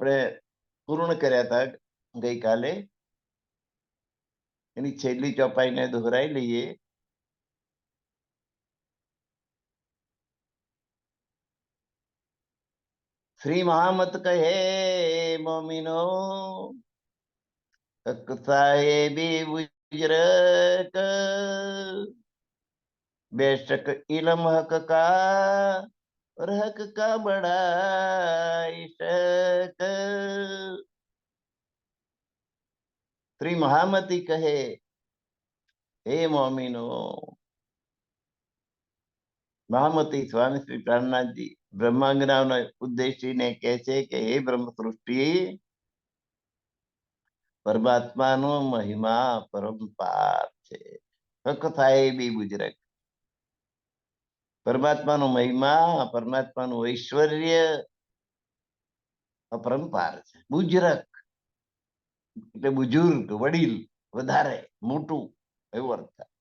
આપણે પૂર્ણ કર્યા હતા ગઈકાલે. એની છેલ્લી ચોપાઈને દોહરાઈ લઈએ. શ્રી મહામત કહે મોમીનો સાહેબી બુજરક बेशक इलम हक का और हक का बड़ा इशक. श्री महामती कहे हे मोमिनो. महामती स्वामी श्री प्राणनाथ जी બ્રહ્માંગનાઓને ઉદ્દેશીને કહે છે કે હે બ્રહ્મ સૃષ્ટિ, પરમાત્માનો મહિમા પરંપાર છે. હક થાય બી બુજરક. પરમાત્માનો મહિમા, પરમાત્માનું ઐશ્વર્ય અપરંપાર છે. બુજરક એટલે બુજુર્ગ, વડીલ, વધારે મોટું એવું અર્થ થાય.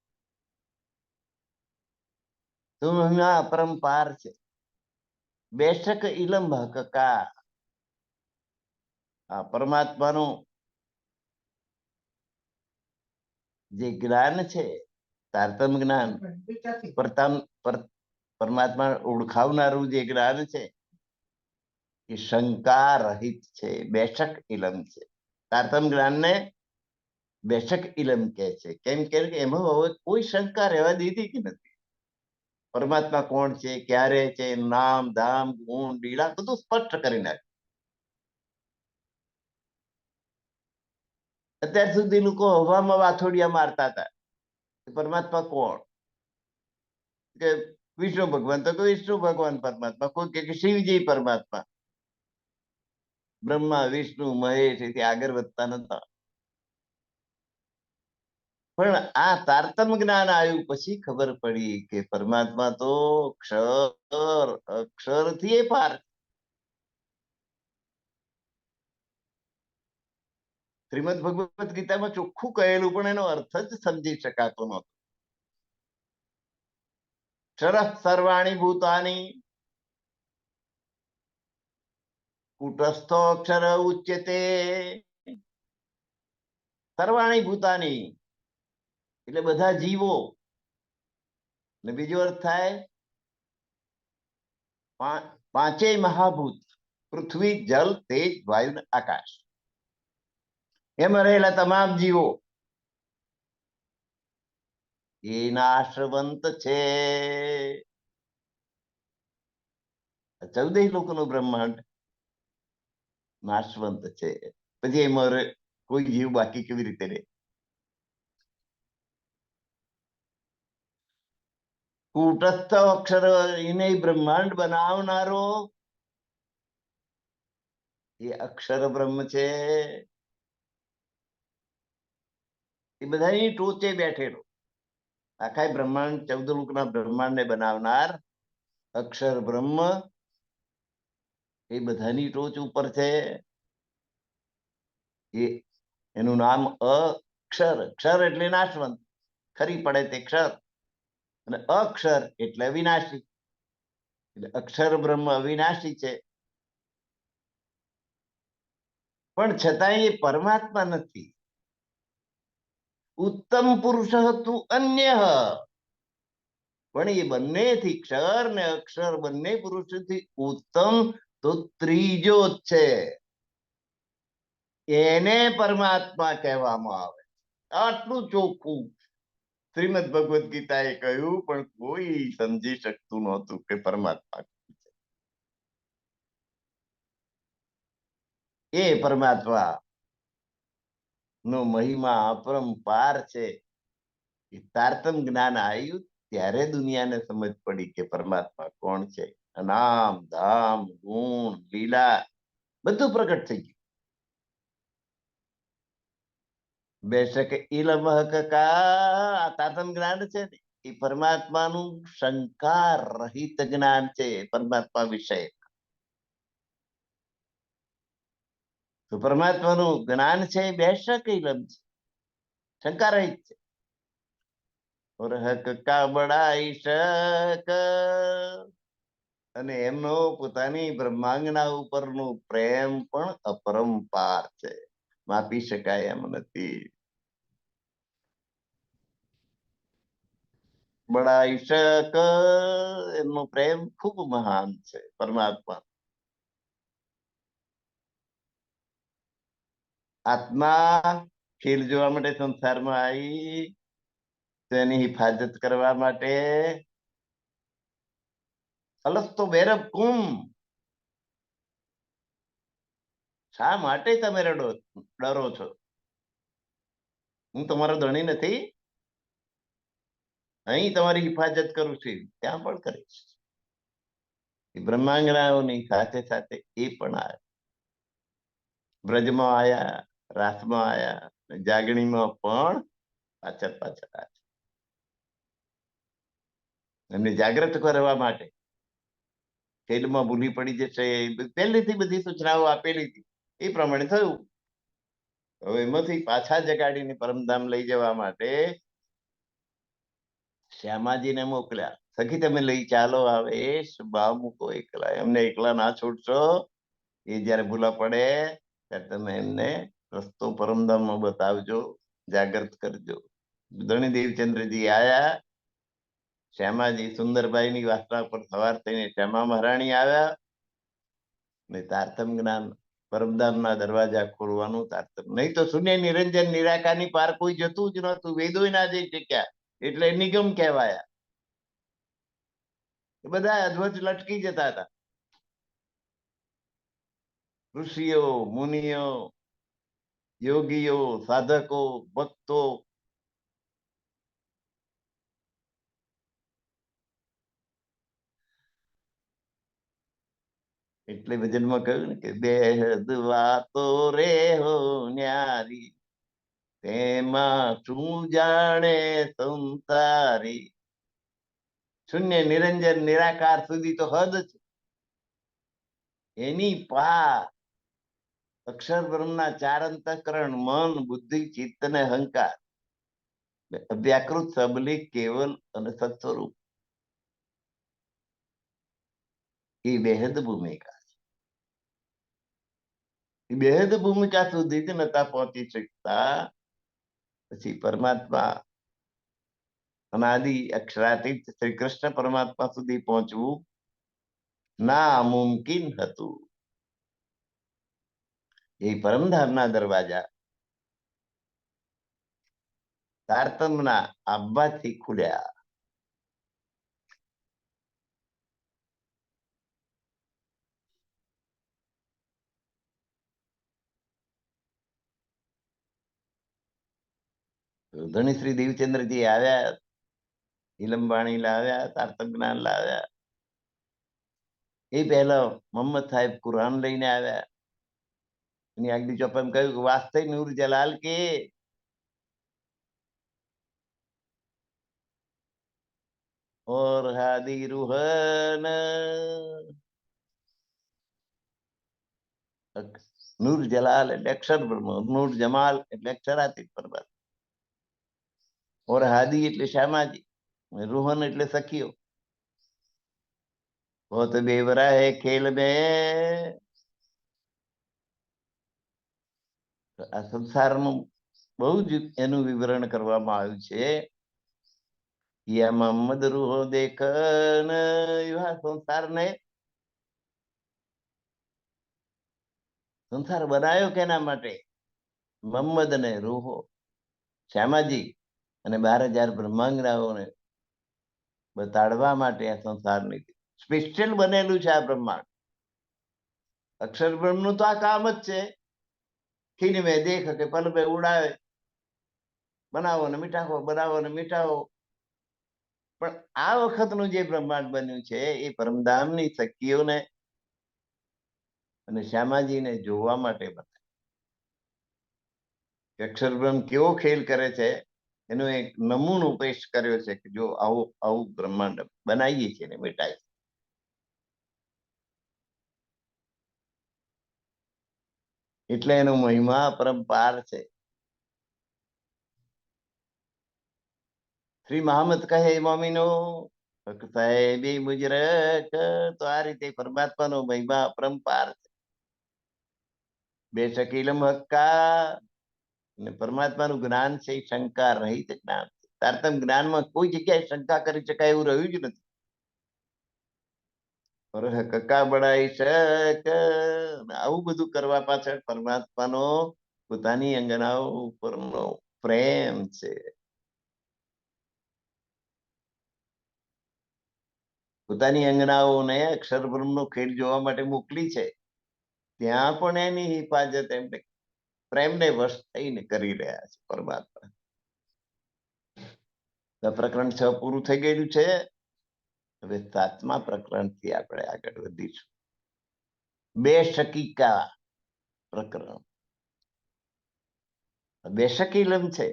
તો મહિમા અપરંપાર છે. બેશક ઇલમ હકકા. આ પરમાત્માનું જે જ્ઞાન છે, તારતમ જ્ઞાન, પરમાત્મા ઓળખાવનારું જે જ્ઞાન છે એ શંકા રહિત છે. બેશક ઇલમ છે. તારતમ જ્ઞાનને બેશક ઇલમ કહે છે. કેમ કે એમાં હવે કોઈ શંકા રહેવા દીધી કે નથી. પરમાત્મા કોણ છે, ક્યારે છે, નામ, ધામ, ગુણ, લીલા બધું સ્પષ્ટ કરી નાખે. અત્યાર સુધી લોકો હવામાં વાથોડિયા મારતા હતા. પરમાત્મા કોણ? કે વિષ્ણુ ભગવાન, તો વિષ્ણુ ભગવાન પરમાત્મા. કોઈ કે શિવજી પરમાત્મા. બ્રહ્મા, વિષ્ણુ, મહેશ એથી આગળ વધતા નતા. પણ આ તારતમ જ્ઞાન આવ્યું પછી ખબર પડી કે પરમાત્મા તો અક્ષરથી પાર. શ્રીમદ ભગવદ ગીતામાં ચોખ્ખું કહેલું, પણ એનો અર્થ જ સમજી શકાતો નહોતો. ક્ષરઃ સર્વાણી ભૂતાની કુટસ્થો અક્ષર ઉચ્યતે. સર્વાણી ભૂતાની એટલે બધા જીવો. ને બીજો અર્થ થાય પાંચેય મહાભૂત: પૃથ્વી, જલ, તેજ, વાયુ, આકાશ. એમાં રહેલા તમામ જીવો એ નાશવંત છે. 14 લોકોનું બ્રહ્માંડ નાશવંત છે. પછી એમાં કોઈ જીવ બાકી કેવી રીતે રહે? કુટસ્થ અક્ષર એને બ્રહ્માંડ બનાવનારો એ અક્ષર બ્રહ્મ છે. એ બધાની ટોચે બેઠેલો આખા બ્રહ્માંડ, 14 લોકના બ્રહ્માંડને બનાવનાર અક્ષર બ્રહ્મ એ બધાની ટોચ ઉપર છે. એનું નામ અક્ષર. ક્ષર એટલે નાશવંત, ખરી પડે તે ક્ષર, અને અક્ષર એટલે અવિનાશી. એટલે અક્ષર બ્રહ્મ અવિનાશી છે, પણ છતાં એ પરમાત્મા નથી. ઉત્તમ પુરુષ તું અન્ય. પણ એ બંનેથી, ક્ષર ને અક્ષર બંને પુરુષોથી ઉત્તમ તો ત્રીજો જ છે. એને પરમાત્મા કહેવામાં આવે. આટલું ચોખ્ખું શ્રીમદ ભગવદ ગીતાએ કહ્યું, પણ કોઈ સમજી શકતું નહોતું કે પરમાત્મા એ પરમાત્મા નો મહિમા અપરંપાર છે. એ તારતમ જ્ઞાન આવ્યું ત્યારે દુનિયાને સમજ પડી કે પરમાત્મા કોણ છે. નામ, ધામ, ગુણ, લીલા બધું પ્રગટ થઈ ગયું. બેશક ઇલમ હકકા. તારતમ જ્ઞાન છે ને એ પરમાત્માનું શંકા રહિત જ્ઞાન છે. પરમાત્મા વિષય તો પરમાત્માનું જ્ઞાન છે એ બેશક ઇલમ છે, શંકા રહિત છે. और हक का बड़ा इशक. અને એમનો પોતાની બ્રહ્માંગના ઉપરનું પ્રેમ પણ અપરંપાર છે, માપી શકાય એમ નથી. બડાઈ શક એમનો પ્રેમ ખૂબ મહાન છે પરમાત્મા. આત્મા ખીલ જોવા માટે સંસારમાં આવી, તો એની હિફાજત કરવા માટે અલસ્તો બેરબ કુમ, શા માટે તમે ડરો છો? હું તમારો ધણી નથી? અહીં તમારી હિફાજત કરું છું, ત્યાં પણ કરીશ. બ્રહ્માંગનાઓની સાથે સાથે એ પણ આવ્યા, બ્રજમાં આયા, રાસમાં આયા, જાગણીમાં પણ પાછળ પાછળ આવ્યા. એમને જાગ્રત કરવા માટે. ખેલમાં ભૂલી પડી જશે, પહેલેથી બધી સૂચનાઓ આપેલી હતી, એ પ્રમાણે થયું. હવે એમાંથી પાછા જગાડીને પરમધામ લઈ જવા માટે શ્યામાજીને મોકલ્યા. સખી તમે લઈ ચાલો, આવેશ ભાવ મૂકો એકલા, એમને એકલા ના છોડશો. એ જયારે ભૂલા પડે ત્યારે તમે એમને રસ્તો પરમધામમાં બતાવજો, જાગૃત કરજો. ધણી દેવચંદ્રજી આયા, શ્યામાજી સુંદરબાઈની વાસના પર સવાર થઈને શ્યામા મહારાણી આવ્યા, ને તારતમ જ્ઞાન પરમધામના દરવાજા ખોલવાનું તારતમ, નહીં તો શૂન્ય નિરંજન નિરાકારની પાર કોઈ જતું જ નહોતું, વેદોય ના જઈ શક્યા, એટલે નિગમ કહેવાયા. એ બધા અધવચ લટકી જતા હતા. ઋષિઓ, મુનિઓ, યોગીઓ, સાધકો, ભક્તો, એટલે ભજનમાં કહ્યું ને કે બેહદ વાતો રે હો ન્યારી, તેમાં શું જાણે સંસારી. શૂન્ય નિરંજન નિરાકાર સુધી તો હદ છે, એની પાર અક્ષર બ્રહ્મના ચાર અંતઃકરણ મન, બુદ્ધિ, ચિત્ત અને અહંકાર, અવ્યાકૃત, સબલિક, કેવલ અને સત્સ્વરૂપ, એ બેહદ ભૂમિકા. એ બેહદ ભૂમિકા સુધી જ નતા પહોંચી શકતા. પછી પરમાત્મા અનાદિ અક્ષરાતીત શ્રી કૃષ્ણ પરમાત્મા સુધી પહોંચવું નામુમકિન હતું. એ પરમધામના દરવાજા તારતમના આવવાથી ખુલ્યા. ધણી શ્રી દેવચંદ્રજી આવ્યા, ઇલમવાણી લાવ્યા, તારતમ જ્ઞાન લાવ્યા. એ પહેલા મોહમ્મદ સાહેબ કુરાન લઈને આવ્યા. એની આગલી ચોપા એમ કહ્યું કે વાસ્તે નૂર જલાલ કે ઓર હાદી રૂહન, નૂર જલાલ એટલે અક્ષર બ્રહ્મ, નૂર જમાલ એટલે અક્ષરાતીત પરમાત્મા, ઓર હાદી એટલે શ્યામાજી, રૂહન એટલે સખીઓ. बहुत बेवरा है खेल में. આ સંસારનું બહુ જ એનું વિવરણ કરવામાં આવ્યું છે. યા મોહમ્મદ રૂહો દેખન, એવા સંસારને, સંસાર બનાવ્યો કેના માટે? મોહમ્મદ ને રૂહો, શ્યામાજી અને 12,000 બ્રહ્માંગનાઓને બતાડવા માટે આ સંસારની સ્પેશિયલ બનેલું છે આ બ્રહ્માંડ. અક્ષર બ્રહ્મનું તો આ કામ જ છે, ખીન મેં દેખ કે પલ પે ઉડાવે, બનાવો ને મીઠાવો, બનાવો ને મીઠાવો. પણ આ વખતનું જે બ્રહ્માંડ બન્યું છે એ પરમધામની સખીઓને અને શ્યામાજીને જોવા માટે બને. અક્ષર બ્રહ્મ કેવો ખેલ કરે છે એનો એક નમૂનો પેશ કર્યો છે કે જો આવું આવું બ્રહ્માંડ બનાવીએ છીએ ને બેટાય. એટલે એનો મહિમા પરંપાર છે. શ્રી મહામત કહે મોમીનો, સાહેબી મુજરક. તો આ રીતે પરમાત્માનો મહિમા અપરંપાર છે. બેશક ઇલમ હક્કા અને પરમાત્માનું જ્ઞાન છે એ શંકા રહિત જ્ઞાન છે. તારતમ જ્ઞાનમાં કોઈ જગ્યાએ શંકા કરી શકાય એવું રહ્યું જ નથી. કક્કા બળાઈ શક. આવું બધું કરવા પાછળ પરમાત્માનો પોતાની અંગનાઓ ઉપરનો પ્રેમ છે. પોતાની અંગનાઓને અક્ષર બ્રહ્મનો ખેલ જોવા માટે મોકલી છે. ત્યાં પણ એની હિફાજત એમને પ્રેમને વશ થઈને કરી રહ્યા છે પરમાત્મા. પ્રકરણ 6 પૂરું થઈ ગયેલું છે. હવે 7મા પ્રકરણથી આપણે આગળ વધીશું. બે શકીકા પ્રકરણ. બે શકી ઇલમ છે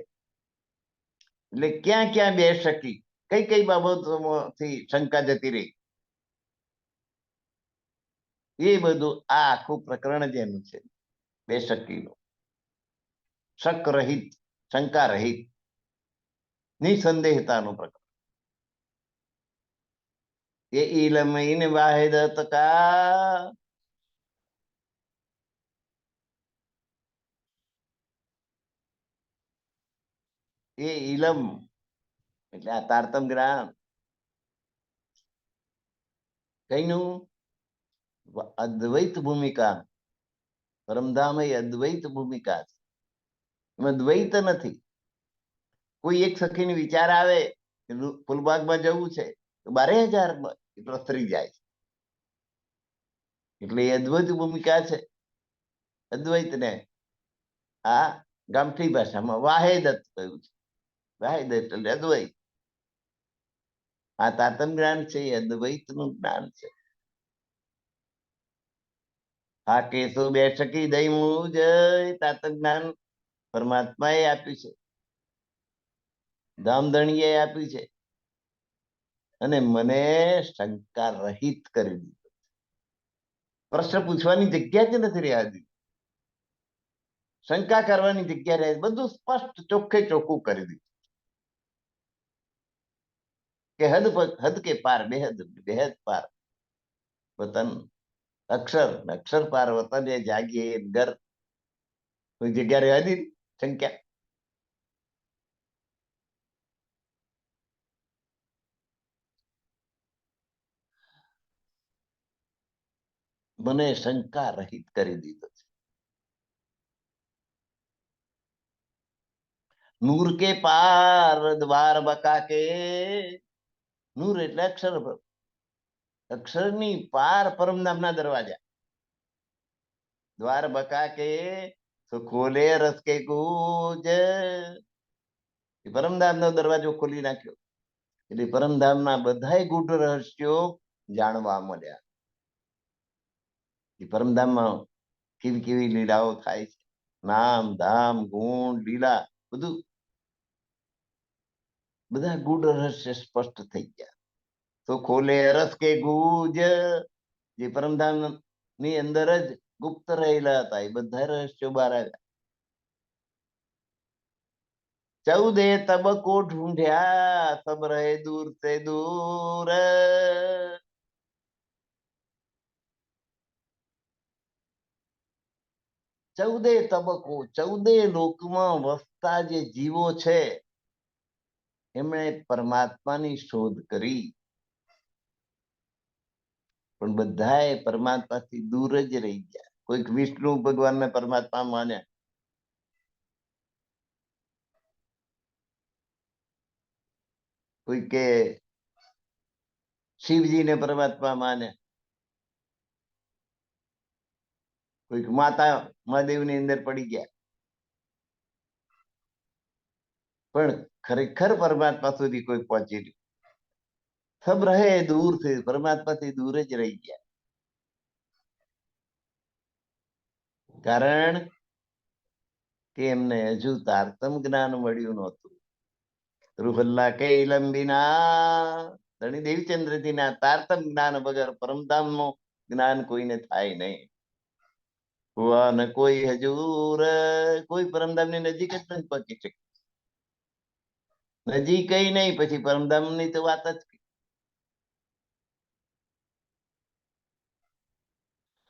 એટલે ક્યાં ક્યાં બે શકી, કઈ કઈ બાબતોથી શંકા જતી રહી, એ બધું આ આખું પ્રકરણ જ એનું છે. બે શકીનું શક રહિત, શંકા રહિત, નિસંદેહતાનું પ્રકરણ. એ ઇલમ ઇન વાહિદત કા. એ ઇલમ એટલે આ તારતમ જ્ઞાન કઈનું અદ્વૈત ભૂમિકા. પરમધામ એ અદ્વૈત ભૂમિકા છે. એમાં દ્વૈત નથી. કોઈ એક સખીને વિચાર આવે કે ફૂલબાગમાં જવું છે તો 12,000 પ્રસરી જાય છે. એટલે એ અદ્વૈત ભૂમિકા છે. અદ્વૈત ને આ ગામઠી ભાષામાં વાહેદત કહ્યું છે. વાહેદત એટલે અદ્વૈત. આ તાતમ જ્ઞાન છે એ અદ્વૈત નું જ્ઞાન છે. આ કેસો બે શકી દઈ મુજ તાતમ જ્ઞાન પરમાત્માએ આપ્યું છે, ધામધણીએ આપ્યું છે, અને મને શંકા રહિત કરી દીધો. પ્રશ્ન પૂછવાની જગ્યા જ નથી રહ્યા દીધી. શંકા કરવાની જગ્યા રહે, બધું સ્પષ્ટ ચોખ્ખે ચોખ્ખું કરી દીધું કે હદ કે પાર, બેહદ બેહદ પાર વતન અક્ષર, અક્ષર પાર વતન એ જાગીએ ઘર. કોઈ જગ્યા રહેવા દીધી શંકા. મને શંકા રહિત કરી દીધો છે. નૂર કે પાર દ્વાર બકા કે. નૂર એટલે અક્ષર, અક્ષરની પાર પરમધામના દરવાજા. દ્વાર બકા કે તો ખોલે રસ કે ગુજ. પરમધામનો દરવાજો ખોલી નાખ્યો એટલે પરમધામના બધાય ગૂઢ રહસ્યો જાણવા મળ્યા. એ પરમધામમાં કેવી કેવી લીલાઓ થાય છે, નામ ધામ ગુણ લીલા બધું, બધા ગૂઢ રહસ્ય સ્પષ્ટ થઈ ગયા. તો ખોલે રસ કે ગુજ, જે પરમધામ ની અંદર જ ગુપ્ત રહેલા હતા એ બધા રહસ્યો બહાર આવ્યા. 14 તબકો ઢૂંઢ્યા સબ રહે દૂર સે દૂર. 14 તબકો, 14 લોકમાં વસતા જે જીવો છે એમણે પરમાત્માની શોધ કરી, પણ બધાએ પરમાત્માથી દૂર જ રહી ગયા. કોઈક વિષ્ણુ ભગવાનને પરમાત્મા માન્યા, કોઈકે શિવજીને પરમાત્મા માન્યા, કોઈક માતા મહાદેવની અંદર પડી ગયા, પણ ખરેખર પરમાત્મા સુધી કોઈ પહોંચી નહીં. સબ રહે દૂર થી, પરમાત્માથી દૂર જ રહી ગયા. કારણ કે એમને હજુ તારતમ જ્ઞાન મળ્યું નહોતું. રૂહલ્લા કે લંબીના ધણી દેવચંદ્રજી ના તારતમ જ્ઞાન વગર પરમધામ નું જ્ઞાન કોઈને થાય નહીં. હુઆ ન કોઈ હજૂર, કોઈ પરમધામ ની નજીક જ નથી પહોંચી શકે. નજીક નહીં, પછી પરમધામ ની તો વાત જ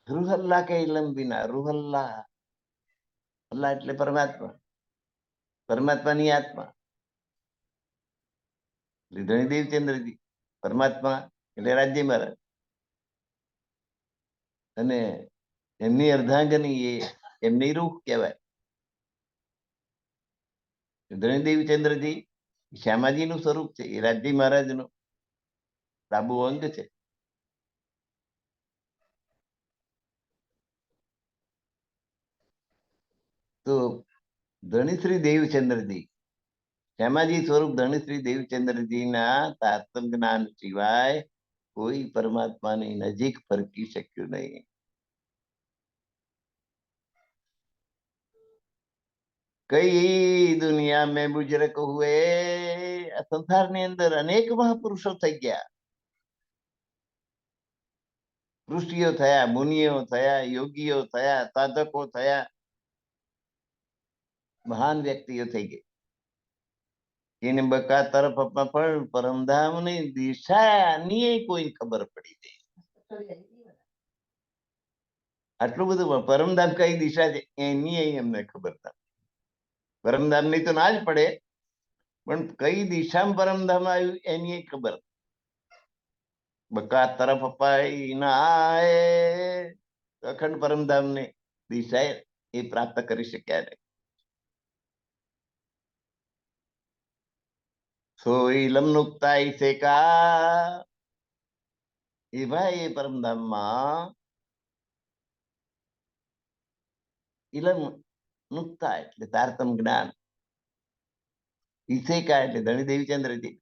રૂહલ્લા કે ઇલમ વિના, રૂહલ્લા, અલ્લાહ એટલે પરમાત્મા, પરમાત્માની આત્મા. ધણી દેવચંદ્રજી પરમાત્મા એટલે રાજ્ય મહારાજ, અને એમની અર્ધાંગની એ એમની રૂહ કહેવાય. ધણી દેવચંદ્રજી શ્યામાજી નું સ્વરૂપ છે, એ રાજ્ય મહારાજ નું ડાબુ અંગ છે. તો ધણીશ્રી દેવચંદ્રજી, શ્યામાજી સ્વરૂપ ધણીશ્રી દેવચંદ્રજીના તારતમ જ્ઞાન સિવાય કોઈ પરમાત્માની નજીક ફરકી શક્યું નહીં. કઈ દુનિયા મેં બુજરક હુએ, આ સંસારની અંદર અનેક મહાપુરુષો થઈ ગયા, ઋષિઓ થયા, મુનિઓ થયા, યોગીઓ થયા, સાધકો થયા, મહાન વ્યક્તિઓ થઈ ગઈ. એને બકા તરફ પણ પરમધામની દિશાની કોઈ ખબર પડી ગઈ. આટલું બધું પરમધામ કઈ દિશા છે એની એમને ખબર નથી. પરમધામ ની તો ના જ પડે, પણ કઈ દિશામાં પરમધામ આવ્યું એની ખબર. બકા તરફ અપાઈ ના અખંડ પરમધામ ની દિશા એ પ્રાપ્ત કરી શક્યા નહીં. સોઈ ઇલમ નુક્તા ઈસે કા, એ ભાઈ એ પરમધામમાં ઇલમ નુક્તા એટલે તારતમ જ્ઞાન, ઈસેકા એટલે ધણી દેવચંદ્રજી,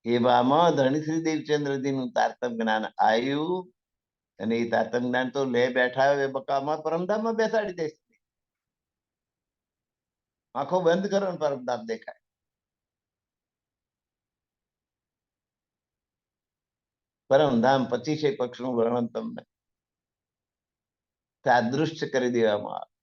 એવામાં ધણીશ્રી દેવચંદ્રજી નું તારતમ જ્ઞાન આવ્યું, અને એ તારતમ જ્ઞાન તો લે બેઠા એ બકામાં પરમધામમાં બેસાડી દેશે. આંખો બંધ કરો ને પરમધામ દેખાય. પરમધામ 25 પક્ષનું વર્ણન તમને સાદૃશ્ય કરી દેવામાં આવે.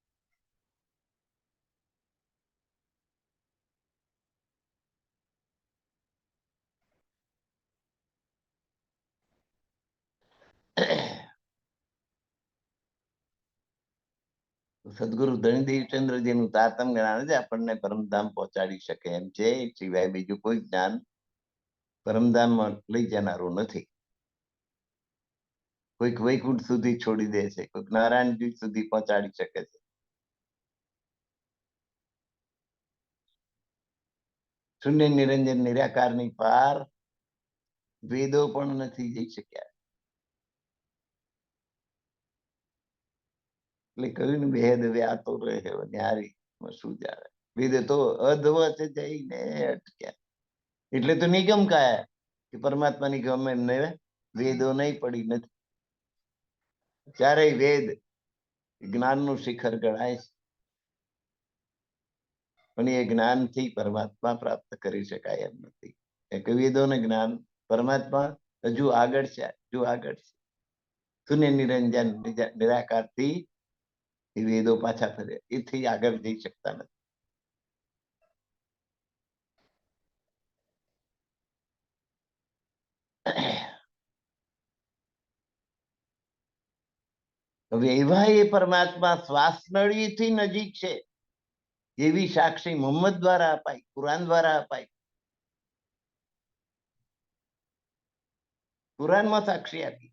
સદગુરુ ધણી દેવચંદ્રજી નું તારતમ જ્ઞાન જ આપણને પરમધામ પહોંચાડી શકે એમ છે, સિવાય બીજું કોઈ જ્ઞાન પરમધામમાં લઈ જનારું નથી. કોઈક વૈકુંઠ સુધી છોડી દે છે, કોઈક નારાયણજી સુધી પહોંચાડી શકે છે. શૂન્ય નિરંજન નિરાકારની પાર વેદો પણ નથી જઈ શક્યા. એટલે કહ્યું ને, ભેદ વ્યાતો રહે ન્યારી શું જાવે. વેદ તો અધવચ જઈને અટક્યા. એટલે તો નિગમ કાયા કે પરમાત્માની ગમે એમને વેદો નહીં પડી નથી. ચારેય વેદ જ્ઞાનનું શિખર ગણાય છે, પણ એ જ્ઞાનથી પરમાત્મા પ્રાપ્ત કરી શકાય એમ નથી. એક વેદોને જ્ઞાન, પરમાત્મા હજુ આગળ છે, હજુ આગળ છે. શૂન્ય નિરંજન નિરાકારથી એ વેદો પાછા ફરે, એથી આગળ જઈ શકતા નથી. હવે એવા એ પરમાત્મા શ્વાસ નળીથી નજીક છે એવી સાક્ષી મોહમ્મદ દ્વારા અપાઈ, કુરાન દ્વારા અપાઈ. કુરાનમાં સાક્ષી આપી,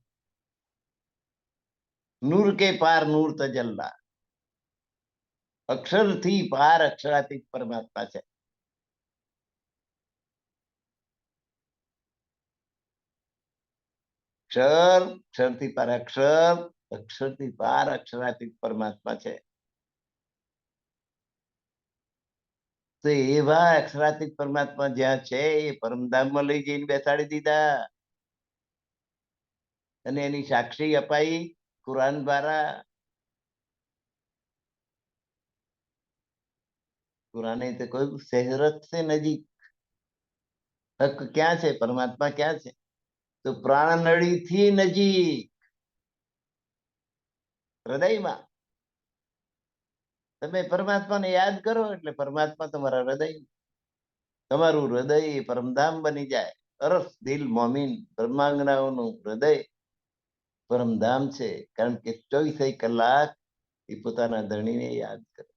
નૂર કે પાર નૂર તજલ્લા, અક્ષરથી પાર અક્ષરાતીત પરમાત્મા છે. અક્ષર, અક્ષરથી પાર અક્ષર, અક્ષરથી પાર અક્ષરાતીત પરમાત્મા છે. તો એવા અક્ષરાતીત પરમાત્મા જ્યાં છે એ પરમધામમાં લઈ જઈને બેસાડી દીધા, અને એની સાક્ષી અપાઈ કુરાન દ્વારા. કુરાને તો કહ્યું શહેરત સે નજીક. હક ક્યાં છે, પરમાત્મા ક્યાં છે? તો પ્રાણનળીથી નજીક, હૃદયમાં. તમે પરમાત્માને યાદ કરો એટલે પરમાત્મા તમારા હૃદય, તમારું હૃદય પરમધામ બની જાય. અરસ દિલ મોમીન, બ્રહ્માંગનાઓનું હૃદય પરમધામ છે, કારણ કે 24 કલાક એ પોતાના ધણીને યાદ કરે.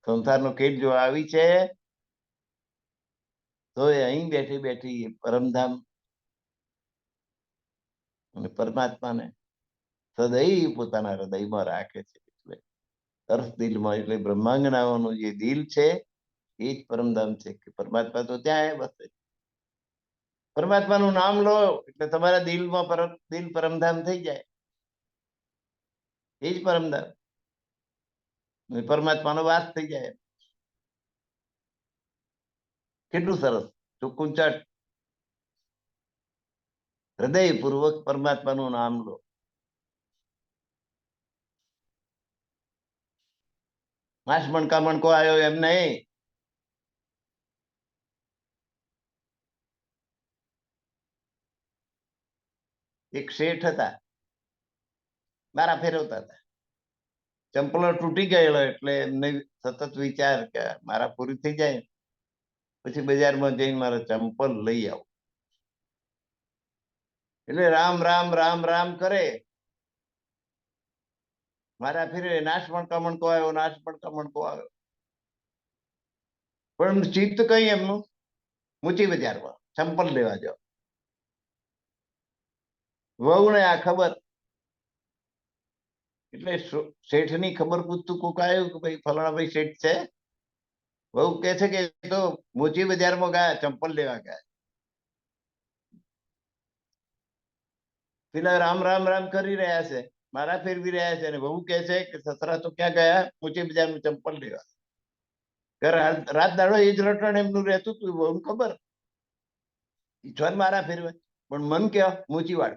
સંસારનો કીટ જો આવી છે તો એ અહીં બેઠી બેઠી પરમધામ અને પરમાત્માને સદૈવ પોતાના હૃદયમાં રાખે છે. એટલે અર્થ દિલમાં, એટલે બ્રહ્માંગનાઓનું જે દિલ છે એ જ પરમધામ છે. કે પરમાત્મા તો ત્યાં બસે. પરમાત્માનું નામ લો એટલે તમારા દિલમાં દિલ પરમધામ થઈ જાય. એ જ પરમધામ, પરમાત્માનો વાસ થઈ જાય. કેટલું સરસ ચોખ્ખું ચટ હૃદયપૂર્વક પરમાત્માનું નામ લો. માસ મણકા મણકો આવ્યો એમ નહીં. એક શેઠ હતા, મારા ફેરવતા હતા. ચંપલો તૂટી ગયેલો એટલે એમને સતત વિચાર કે મારા પૂરી થઈ જાય પછી બજારમાં જઈને મારા ચંપલ લઈ આવું. એટલે રામ રામ રામ રામ કરે. મારા ફેરે નાશ મણકા મણકો આવ્યો, નાશ મણકા મણકો આવ્યો. પણ ચિત્ત કઈ એમનું ઊંચી બજારમાં ચંપલ લેવા જાઓ. વહુ ને આ ખબર, એટલે શેઠ ની ખબર પૂછતું કોક આવ્યું કે ભાઈ ફલાણા ભાઈ શેઠ છે. વહુ કે છે કે તો મોચી બજારમાં ગયા, ચંપલ લેવા ગયા. પેલા રામ રામ રામ કરી રહ્યા છે, મારા ફેરવી રહ્યા છે, અને વહુ કે છે કે સસરા તો ક્યાં ગયા, મોચી બજારમાં ચંપલ લેવા. રાત દાડો એ જ રટણ એમનું રહેતું હતું. વહુ ખબર ઈશ્વર મારા ફેરવે, પણ મન કેવા મોચી વાળ.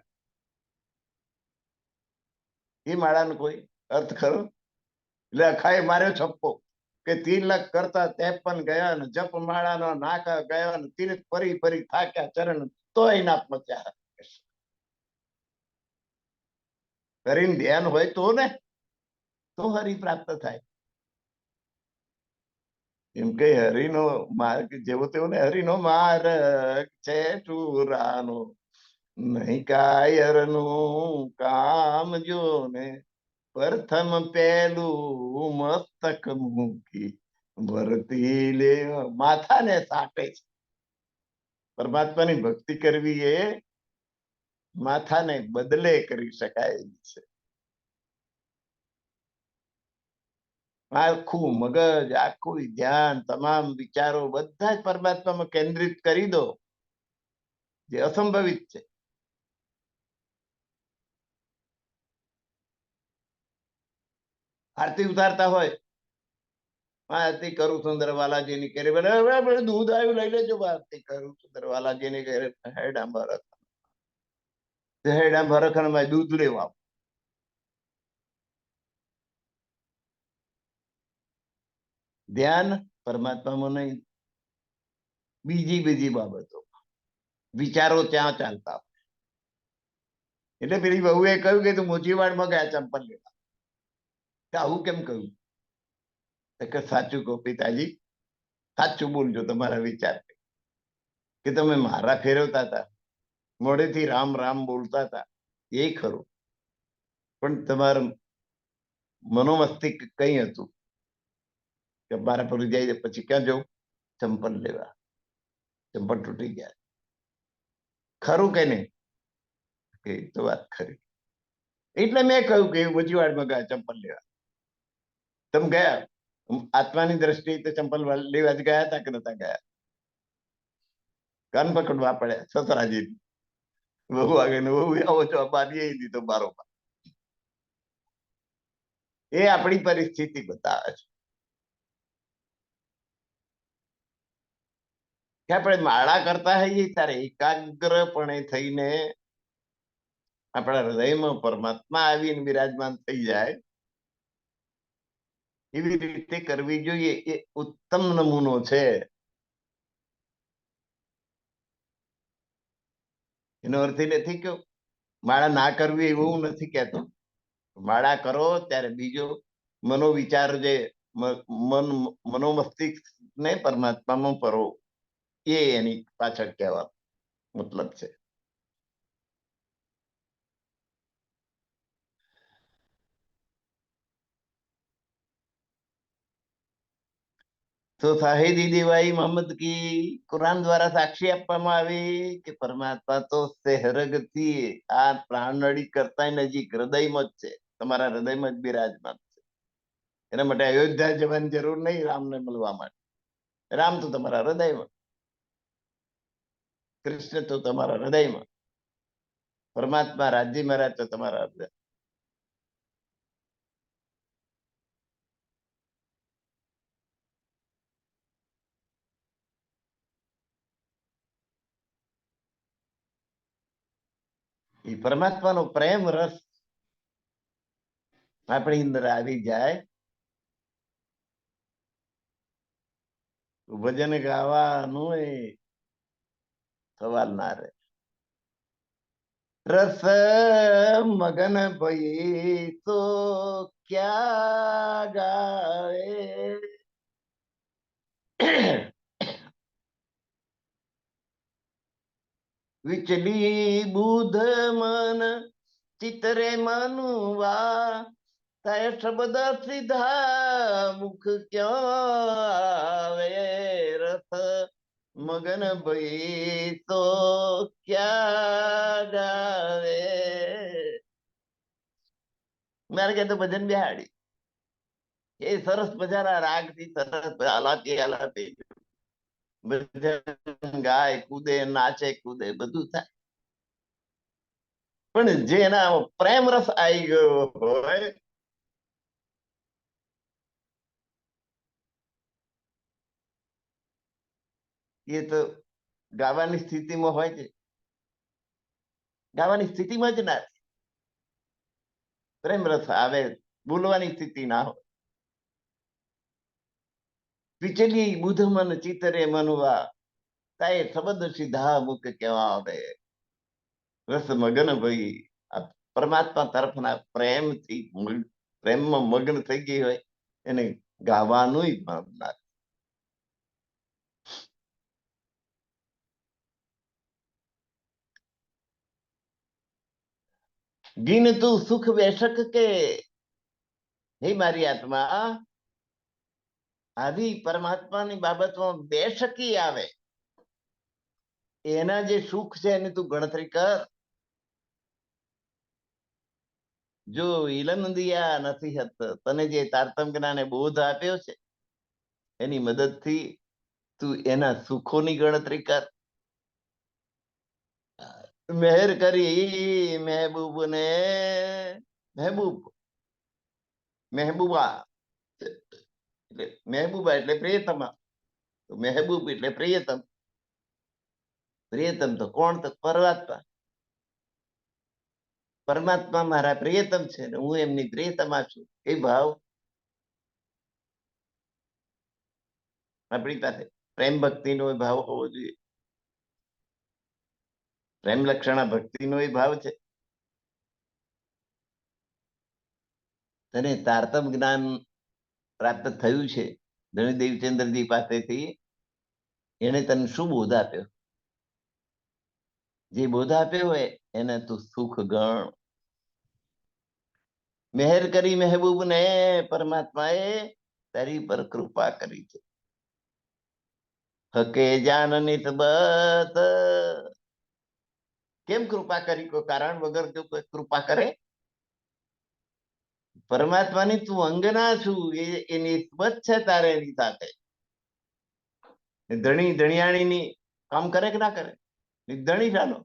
એ માળાનો કોઈ અર્થ ખરો? એટલે અખાએ માર્યો છપ્પો કે તિલક કરતા 53 ગયા ને જપ માળાનો નાકા ગયા ને તીર્થ ફરી ફરી થાક્યા ચરણ તોય ના પહોંચ્યા. હરિનું ધ્યાન હોય તો ને, તો હરિ પ્રાપ્ત થાય. એમ કે હરિનો માર્ગ જેવો તેવો ને, હરિનો માર્ગ છે ટુરાનો, નહીં કાયરનું કામ જો ને, પ્રથમ પેલું મસ્તક મૂકી ભરતી લે. માથાને સાટે છે. પરમાત્માની ભક્તિ કરવી એ માથાને બદલે કરી શકાય છે. આખું મગજ, આખું ધ્યાન, તમામ વિચારો બધા જ પરમાત્મામાં કેન્દ્રિત કરી દો, જે અસંભવિત છે. આરતી ઉતારતા હોય, આરતી કરું સુંદર વાલાજીની કરે, દૂધ આવ્યું લઈ લેજો. આરતી કરું સુંદર વાલાજીની કરે, હેડા ભરત હેડા ભરત દૂધ લેવા. ધ્યાન પરમાત્મામાં નહીં, બીજી બીજી બાબતો, વિચારો ત્યાં ચાલતા. એટલે પેલી વહુએ કહ્યું કે તું મોચીવાડમાં ગયા ચંપલ લેવા. આવું કેમ કહ્યું? કે સાચું કહો પિતાજી, સાચું બોલજો તમારા વિચાર કે તમે મારા ફેરવતા હતા, મોડેથી રામ રામ બોલતા હતા, એ ખરું, પણ તમારું મનોમસ્તિષ્ક કઈ હતું કે મારા પર જાય પછી ક્યાં જવું? ચંપલ લેવા. ચંપલ તૂટી ગયા. ખરું કે નહીં? એ તો વાત ખરી. એટલે મેં કહ્યું કે મોચીવાડમાં ગયા ચંપલ લેવા. તમે ગયા આત્માની દ્રષ્ટિએ તો ચંપલ લેવા જ ગયા હતા કે નતા ગયા? કાન પકડવા પડ્યા સસરાજી. બહુ આગળ બહુ આવો છો બારીએ દીધો બારોબાર. એ આપણી પરિસ્થિતિ બતાવે છે કે આપણે માળા કરતા હોઈએ ત્યારે એકાગ્રપણે થઈને આપણા હૃદયમાં પરમાત્મા આવીને બિરાજમાન થઈ જાય, એવી રીતે કરવી જોઈએ. એ ઉત્તમ નમૂનો છે. એનો અર્થ એ નથી કે માળા ના કરવી એવું નથી કહેતો. માળા કરો ત્યારે બીજો મનોવિચાર, જે મનોમસ્તિષ્ક ને પરમાત્મામાં પરો, એ એની પાછળ કહેવા મતલબ છે. તો શાહિદી દેવાઈ મોહમ્મદ કી કુરાન દ્વારા સાક્ષી આપવામાં આવી કે પરમાત્મા તો સહેરગથી આ પ્રાણનળી કરતા નજીક હૃદયમાં જ છે, તમારા હૃદયમાં જ બિરાજમાન છે. એના માટે અયોધ્યા જવાની જરૂર નહીં રામને મળવા માટે. રામ તો તમારા હૃદયમાં, કૃષ્ણ તો તમારા હૃદયમાં, પરમાત્મા રાજ્ય મહારાજ તો તમારા હૃદય. એ પરમાત્માનો પ્રેમ રસ આપણી અંદર આવી જાય તો ભજન ગાવાનું એ સવાલ ના રહે. રસ મગન ભઈ તો ક્યાં ગાવે, વિચલી બુધ મન ચિતરે મનુવા, તય શબ્દ સીધા મુખ ક્યાં આવે. રસ મગન ભઈ તો ક્યાં ગાવે. મારે કે તો ભજન બિહાડી એ સરસ મજાના રાગથી સરસ આલાપી ભજન ગાય કૂદે નાચે કૂદે બધું થાય. પણ જેના પ્રેમ રસ આવી ગયો હોય એ તો ગાવાની સ્થિતિમાં હોય છે, ગાવાની સ્થિતિમાં જ ના પ્રેમ રસ આવે, બોલવાની સ્થિતિ ના હોય. વિચલી બુધ મન ચિતરે મનુવા, તાય શબ્દ સીધા મુખ કેવા આવે. રસ મગન ભાઈ આ પરમાત્મા તરફના પ્રેમથી પ્રેમમાં મગ્ન થઈ ગઈ હોય એને ગાવાનું ના. ગીન તું સુખ બેશક કે, હે મારી આત્મા આવી પરમાત્માની બાબતમાં બેશકી આવે, એના જે સુખ છે એની તું ગણતરી કર. જો ઇલનદિયા નસીહત તને જે તારતમ જ્ઞાને બોધ આપ્યો છે એની મદદથી તું એના સુખોની ગણતરી કર. મહેર કરી મહેબૂબ ને, મહેબૂબ મહેબૂબા એટલે મહેબૂબા એટલે પ્રિયતમા, મહેબૂબ એટલે પ્રિયતમ. પ્રિયતમ તો કોણ? તો પરમાત્મા. પરમાત્મા મારા પ્રિયતમ છે ને હું એમની પ્રિયતમા છું. એ ભાવ આપણી પાસે પ્રેમ ભક્તિનો ભાવ હોવો જોઈએ. પ્રેમ લક્ષણા ભક્તિનો એ ભાવ છે. તને તારતમ જ્ઞાન પ્રાપ્ત થયું છે ધણી દેવચંદ્રજી પાસેથી, એને તને શું બોધ આપ્યો? જે બોધ આપ્યો હોય એને તું સુખ ગણ. મહેર કરી મહેબૂબ ને પરમાત્માએ તારી પર કૃપા કરી છે. હકે જાન નિસ્બત, કેમ કૃપા કરી? કોઈ કારણ વગર જો કોઈ કૃપા કરે? પરમાત્માની તું અંગના છું એ નિસ્બત છે તારે એની સાથે. ધણી ધણિયાણીની કામ કરે કે ના કરે? ધણી ચાલો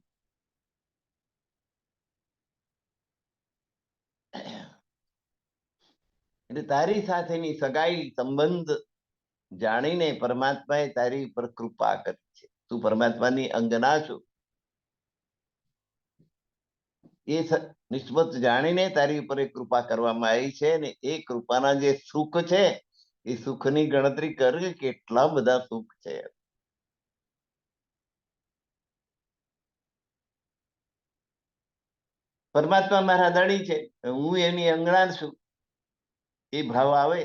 એટલે તારી સાથેની સગાઈ સંબંધ જાણીને પરમાત્માએ તારી પર કૃપા કરી છે. તું પરમાત્માની અંગના છું એ નિસ્બત જાણીને તારી ઉપર કૃપા કરવામાં આવી છે ને એ કૃપાના જે સુખ છે એ સુખની ગણતરી કર કે કેટલા બધા સુખ છે. પરમાત્મા મારા ધણી છે, હું એની અંગણા છું, એ ભાવ આવે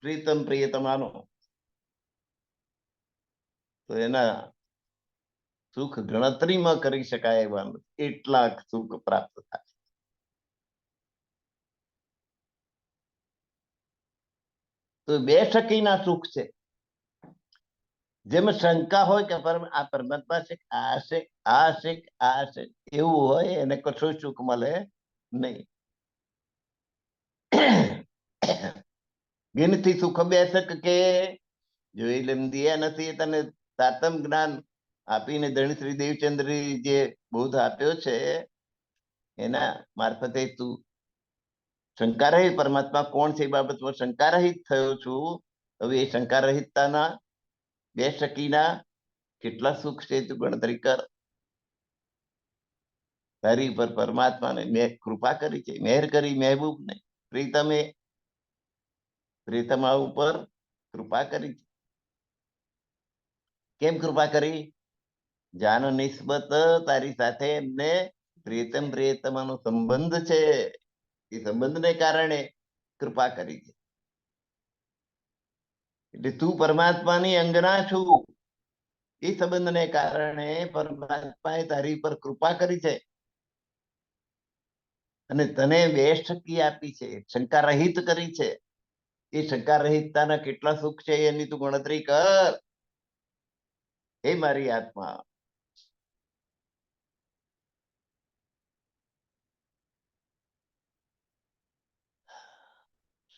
પ્રીતમ પ્રિયતમાનો તો એના સુખ ગણતરીમાં કરી શકાય એવા એટલા સુખ પ્રાપ્ત થાય. તો બે શકીના સુખ છે. જેમાં શંકા હોય કે આ પરમાત્મા છે, આ છે, આ છે, આ છે, એવું હોય એને કશું સુખ મળે નહીં. ગિનથી સુખ બેસક કે જો ઇલમ દિયા નથી તને સાતમ જ્ઞાન આપીને ધણી શ્રી દેવચંદ્ર જે બૌદ્ધ આપ્યો છે એના મારફતે તું શંકા રહિત પરમાત્મા કોણ છે એ બાબતમાં શંકા રહિત થયો છું. હવે એ શંકા રહિતતાના બે શકીના કેટલા સુખ છે તું ગણતરી કર. તારી પર પરમાત્માને મેં કૃપા કરી છે, મહેર કરી મહેબૂબ ને પ્રીતમે પ્રીતમા ઉપર કૃપા કરી છે. કેમ કૃપા કરી? જાનો નિસ્બત તારી સાથે એમને પ્રિયતમાનો સંબંધ છે, એ સંબંધને કારણે કૃપા કરી છે. એટલે તું પરમાત્માની અંગના છું, એ સંબંધને કારણે પરમાત્માએ તારી પર કૃપા કરી છે અને તને બે શક્તિ આપી છે, શંકા રહિત કરી છે. એ શંકા રહિતતાના કેટલા સુખ છે એની તું ગણતરી કર. હે મારી આત્મા,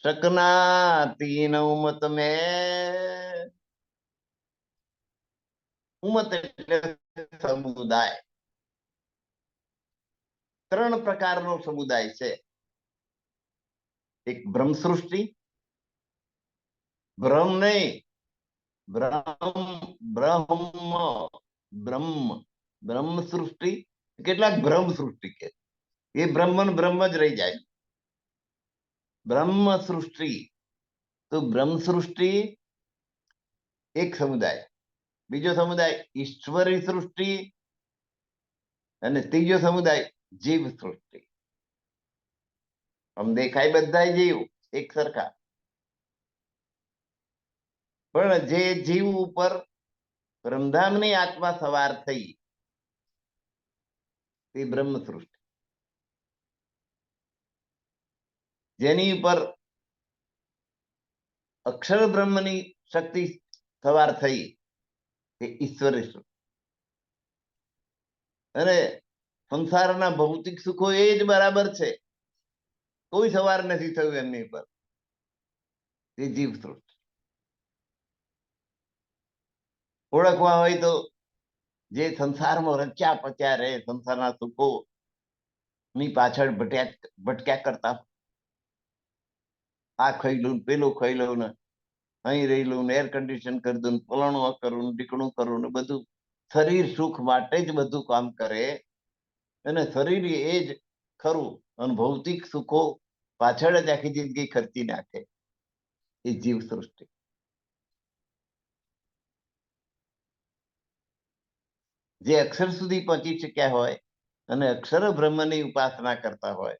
શકના તીન ઉમત મેં, ઉમત એટલે સમુદાય. ત્રણ પ્રકારનો સમુદાય છે. એક બ્રહ્મ સૃષ્ટિ, બ્રહ્મ નહીં, બ્રહ્મ બ્રહ્મ બ્રહ્મ બ્રહ્મ સૃષ્ટિ, કેટલાક બ્રહ્મ સૃષ્ટિ કે એ બ્રહ્મ બ્રહ્મ જ રહી જાય. બ્રહ્મ સૃષ્ટિ, તો બ્રહ્મ સૃષ્ટિ એક સમુદાય. બીજો સમુદાય ઈશ્વરી સૃષ્ટિ અને ત્રીજો સમુદાય જીવ સૃષ્ટિ. આમ દેખાય બધા જીવ એક સરખા, પણ જે જીવ ઉપર પરમધામની આત્મા સવાર થઈ તે બ્રહ્મ સૃષ્ટિ. જેની ઉપર અક્ષર બ્રહ્મની શક્તિ સવાર થઈ તે ઈશ્વરી સૃષ્ટિ. અને સંસારના ભૌતિક સુખો એ જ બરાબર છે, કોઈ સવાર નથી થયું એમની પર, તે જીવ સૃષ્ટિ. ઓળખવા હોય તો જે સંસારમાં રચ્યા પચ્યા રહે, સંસારના સુખો ની પાછળ ભટક્યા કરતા, આ ખાઈ લઉં, પેલું ખાઈ લઉં ને અહીં રહી લઉં ને એર કન્ડિશન કરી દઉં, ફલાણું કરું ને ઢીકણું કરું ને બધું શરીર સુખ માટે જ બધું કામ કરે. અને શરીર એ જ ખરું અને ભૌતિક સુખો પાછળ જ આખી જિંદગી ખર્ચી નાખે એ જીવ સૃષ્ટિ. જે અક્ષર સુધી પહોંચી શક્યા હોય અને અક્ષર બ્રહ્મની ઉપાસના કરતા હોય,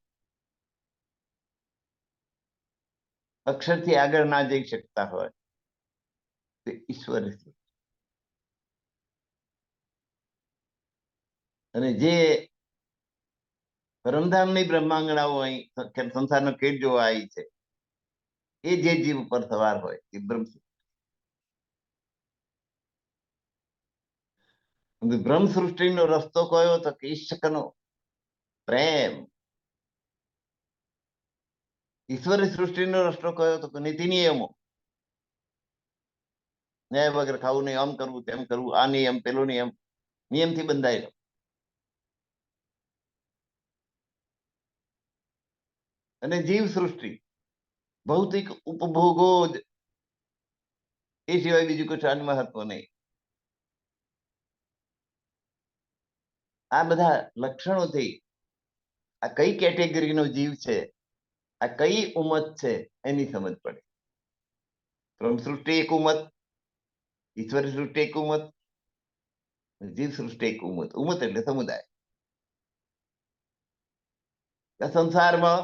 અક્ષરથી આગળ ના જઈ શકતા હોય, તે ઈશ્વરી સૃષ્ટિ. અને જે પરમધામની બ્રહ્માંગણાઓ અહીં સંસારનો ખેડ જોવા આવી છે, એ જે જીવ ઉપર સવાર હોય એ બ્રહ્મ સૃષ્ટિ. બ્રહ્મ સૃષ્ટિનો રસ્તો કયો તો કે ઈશ્વરનો પ્રેમ. ઈશ્વરી સૃષ્ટિનો રસ્તો કયો તો કે નીતિ નિયમો. ન્યાય વગર ખાવું નહીં, આમ કરવું તેમ કરવું, આ નિયમ પેલો નિયમ, નિયમથી બંધાયેલો. અને જીવ સૃષ્ટિ ભૌતિક ઉપભોગો જ, એ સિવાય બીજું કશું મહત્વ નહીં. આ બધા લક્ષણોથી આ કઈ કેટેગરીનો જીવ છે, આ કઈ ઉમત છે એની સમજ પડે. બ્રહ્મ સૃષ્ટિ એક ઉમત, ઈશ્વરી સૃષ્ટિ એક ઉમત, જીવ સૃષ્ટિ એક ઉમત. ઉમત એટલે સમુદાય. સંસારમાં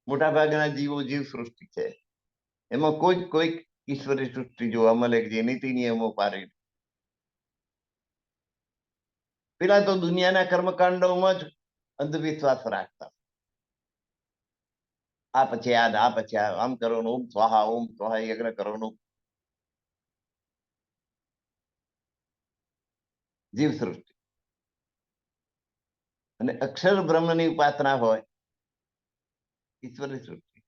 મોટા ભાગના જીવો જીવ સૃષ્ટિ છે, એમાં કોઈક ઈશ્વરી સૃષ્ટિ જોવા મળે જે નીતિ નિયમો પાડી. પેલા તો દુનિયાના કર્મકાંડોમાં જ અંધવિશ્વાસ રાખતા, આ પછી આ પછી આમ કરવાનું, ઓમ સ્વાહા યજ્ઞ કરવાનું. જીવ સૃષ્ટિ અને અક્ષર બ્રહ્મની ઉપાસના હોય ઈશ્વરની સૃષ્ટિ,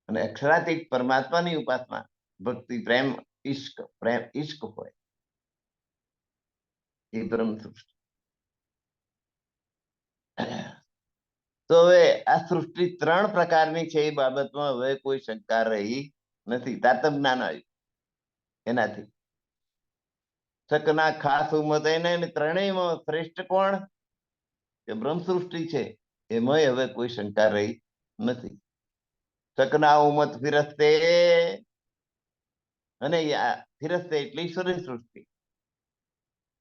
અને અક્ષરાતીત પરમાત્માની ઉપાસના ભક્તિ પ્રેમ ઈશ્ક હોય એ બ્રહ્મ સૃષ્ટિ. તો હવે આ સૃષ્ટિ 3 પ્રકારની છે એ બાબતમાં હવે કોઈ શંકા રહી નથી. તાતમ જ્ઞાન આવ્યું એનાથી. શકના ખાસ ઉમત એને ત્રણેયમાં શ્રેષ્ઠ કોણ? કે બ્રહ્મ સૃષ્ટિ છે, એમાં હવે કોઈ શંકા રહી નથી. શકના ઉમત ફિરસ્તે, અને ફિરસ્તે એટલે ઈશ્વરની સૃષ્ટિ.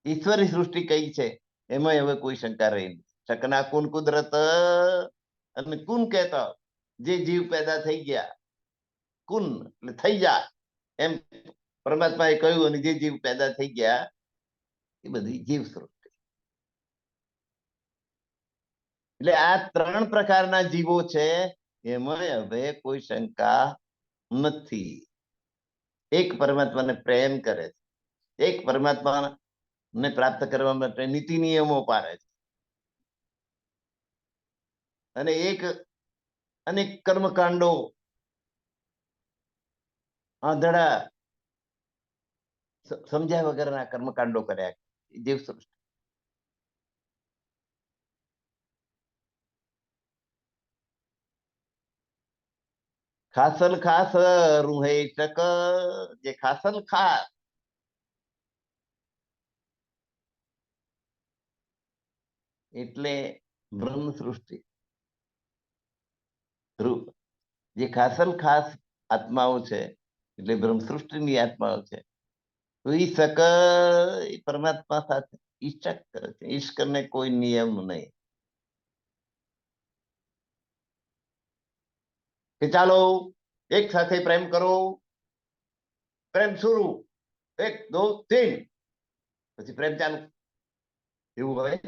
ઈશ્વરી સૃષ્ટિ કઈ છે એમાં હવે કોઈ શંકા રહી નથી. શકના કુન કુદરત, અને કુન કહેતા જે જીવ પેદા થઈ ગયા, કુન એટલે થઈ જાય એમ પરમાત્માએ કહ્યું, અને જે જીવ પેદા થઈ ગયા એ બધી જીવ સૃષ્ટિ. એટલે આ 3 પ્રકારના જીવો છે, એમાં હવે કોઈ શંકા નથી. એક પરમાત્માને પ્રેમ કરે છે, એક પરમાત્માને પ્રાપ્ત કરવા માટે નીતિ નિયમો પાળે છે, અને એક અનેક કર્મકાંડો આંધળા સમજ્યા વગરના કર્મકાંડો કર્યા જીવ સૃષ્ટિ. ખાસલ ખાસ રૂહે તક, જે ખાસલ ખાસ એટલે બ્રહ્મ સૃષ્ટિ. જે ખાસલ ખાસ આત્માઓ છે એટલે બ્રહ્મ સૃષ્ટિની આત્માઓ છે. તો એ સક એ પરમાત્મા સાથે ઈશક કરે છે. ઈશ્વરને કોઈ નિયમ નહીં કે ચાલો એક સાથે પ્રેમ કરો, પ્રેમ શરૂ, 1 2 3 પછી પ્રેમ ચાલુ, એવું હોય?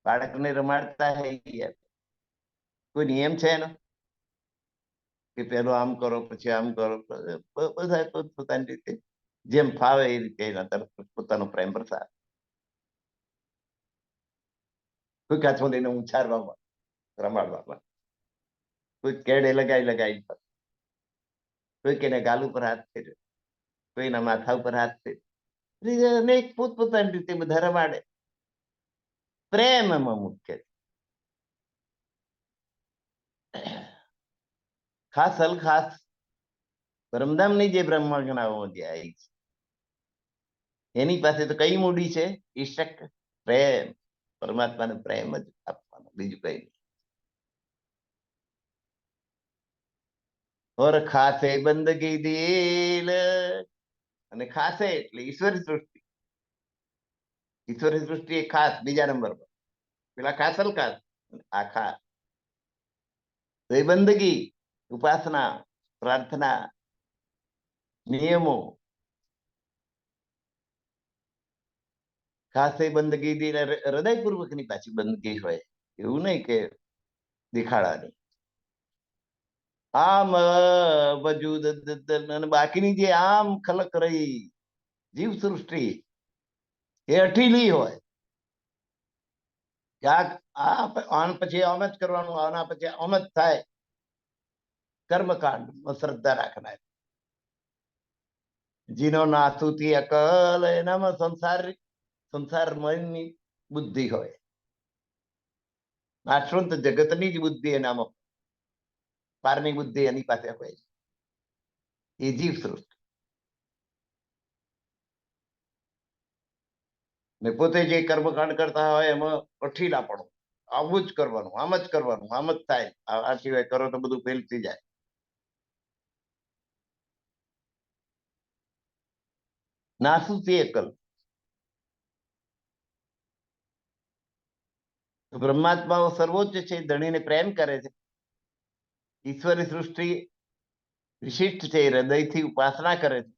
બાળકને રમાડતા હે કોઈ નિયમ છે એનો કે પેલો આમ કરો પછી આમ કરો? બધા પોતાની રીતે જેમ ફાવે એ રીતે એના તરફ પોતાનો પ્રેમ પ્રસાર. કોઈ કાચો લઈને ઉછારવામાં, રમાડવામાં, કોઈ કેડે લગાઈ, કોઈ એને ગાલ ઉપર હાથ ફેર્યો, કોઈના માથા ઉપર હાથ ફેર્યો, અનેક પોતપોતાની રીતે બધા રમાડે. પ્રેમ એમાં મુખ્ય છે. ખાસ ખાસ પરમધામની જે બ્રહ્મજ્ઞાઓ જે આવી છે એની પાસે તો કઈ મૂડી છે? ઈશક, પ્રેમ, પરમાત્માને પ્રેમ જ આપવાનો, બીજું કઈ નહીં. ઓર ખાસે બંદગી દિલ, અને ખાસે એટલે ઈશ્વરી સૃષ્ટિ. ઈશ્વરી સૃષ્ટિ એ ખાસ બીજા નંબર પર, પેલા ખાસલ ખાસ, આ ખાસ. તો એ બંદગી, ઉપાસના, પ્રાર્થના, નિયમો, ખાસ એ બંદગી દિલ હૃદયપૂર્વક ની પાછી બંદગી હોય, એવું નહીં કે દેખાડાની. આમ વજૂદ અને બાકીની જે આમ ખલક રહી જીવ સૃષ્ટિ એ અઠીલી હોય. આન પછી આમ જ કરવાનું, આના પછી આમ જ થાય. કર્મકાંડ શ્રદ્ધા રાખનાર, જીનો નાથુથી અકલ, એનામાં સંસારની બુદ્ધિ હોય. નાશવંત જગતની જ બુદ્ધિ એનામાં, પારની બુદ્ધિ એની પાસે હોય. એ જીવ સૃષ્ટિ. ને પોતે જે કર્મકાંડ કરતા હોય એમાં અઠીલાપણું, આવું જ કરવાનું, આમ જ કરવાનું, આમ જ થાય, આ સિવાય કરો તો બધું ફેલ થઈ જાય. નાસુથી અકલ. બ્રહ્માત્માઓ સર્વોચ્ચ છે, ધણીને પ્રેમ કરે છે. ઈશ્વરી સૃષ્ટિ વિશિષ્ટ છે, હૃદયથી ઉપાસના કરે છે.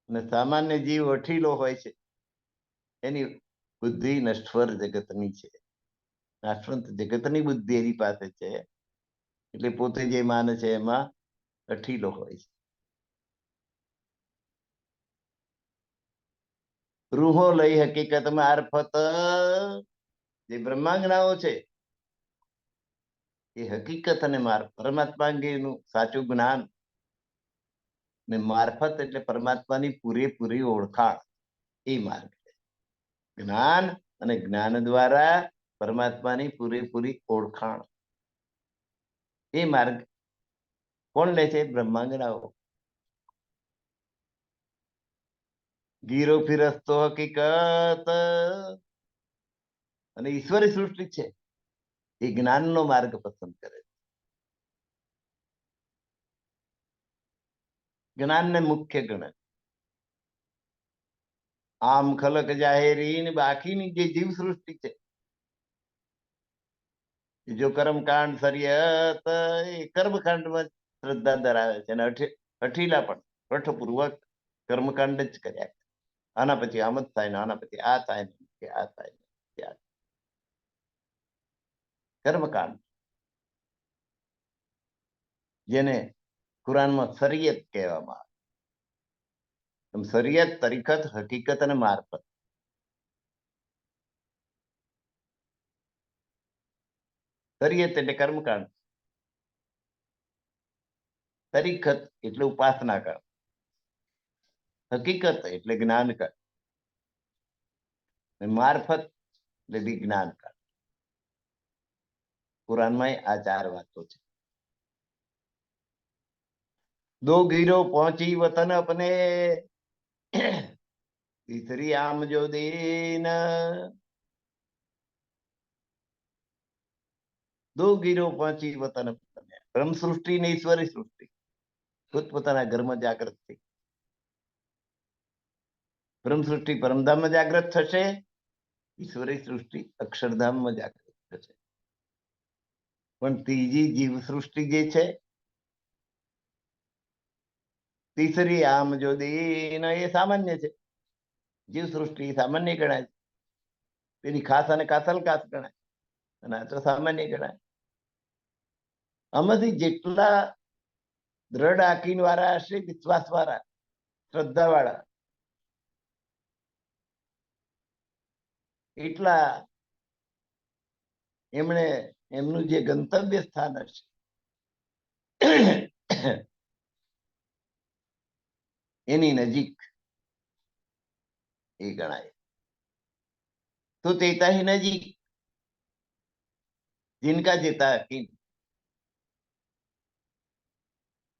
અને સામાન્ય જીવ અઠીલો હોય છે, એની બુદ્ધિ નશ્વર જગતની છે. નાશવંત જગતની બુદ્ધિ એની પાસે છે, એટલે પોતે જે માને છે એમાં અઠીલો હોય છે. રૂહો લઈ હકીકત મારફત જે બ્રહ્માંગનાઓ છે એ હકીકત અને પરમાત્મા અંગેનું સાચું જ્ઞાન ને મારફત એટલે પરમાત્માની પૂરેપૂરી ઓળખાણ, એ માર્ગ છે. જ્ઞાન અને જ્ઞાન દ્વારા પરમાત્માની પૂરેપૂરી ઓળખાણ, એ માર્ગ કોણ લે છે? બ્રહ્માંગનાઓ. ગીરો ફિરસ્તો હકીકત અને ઈશ્વરી સૃષ્ટિ છે એ જ્ઞાનનો માર્ગ પસંદ કરે છે. જ્ઞાનને મુખ્ય ગણે. આમ ખલક જાહેરી ને બાકીની જે જીવ સૃષ્ટિ છે, જો કર્મકાંડ સરિયત એ કર્મકાંડમાં શ્રદ્ધા ધરાવે છે અને અઠીલા પણ કઠપૂર્વક કર્મકાંડ જ કર્યા. આના પછી આમ જ થાય ને આના પછી આ થાય ને આ થાય ને. કર્મકાંડ, જેને કુરાનમાં શરીયત કહેવામાં આવે. શરીયત, તરીકત, હકીકત અને મારફત. શરીયત એટલે કર્મકાંડ, તરીકત એટલે ઉપાસના કાંડ, હકીકત એટલે જ્ઞાન કાંડ, મારફત એટલે વિજ્ઞાન કાંડ. કુરાનમાં આ 4 વાતો છે. दो गिरो पहुंची वतन अपने तीसरी आम जो दीन. दो गिरो पहुंची वतन अपने. બ્રહ્મ સૃષ્ટિ ને ઈશ્વરી સૃષ્ટિ પોતપોતાના ઘરમાં જાગૃત થઈ. બ્રહ્મ સૃષ્ટિ પરમધામમાં જાગૃત થશે, ઈશ્વરી સૃષ્ટિ અક્ષરધામમાં જાગૃત થશે. પણ ત્રીજી જીવ સૃષ્ટિ જે છે, તીસરી આમ જો દીન, એ સામાન્ય છે. જીવ સૃષ્ટિ સામાન્ય ગણાય છે, તેની ખાસ અને કાસલ ખાસ ગણાય, અને આ તો સામાન્ય ગણાય. આમાંથી જેટલા દ્રઢ આકીન વાળા હશે, વિશ્વાસ વાળા, શ્રદ્ધા વાળા, એટલા એમણે એમનું જે ગંતવ્ય સ્થાન હશે એની નજીક એ ગણાય. તો તેતા ही नजीक जिनका जेता हकीम.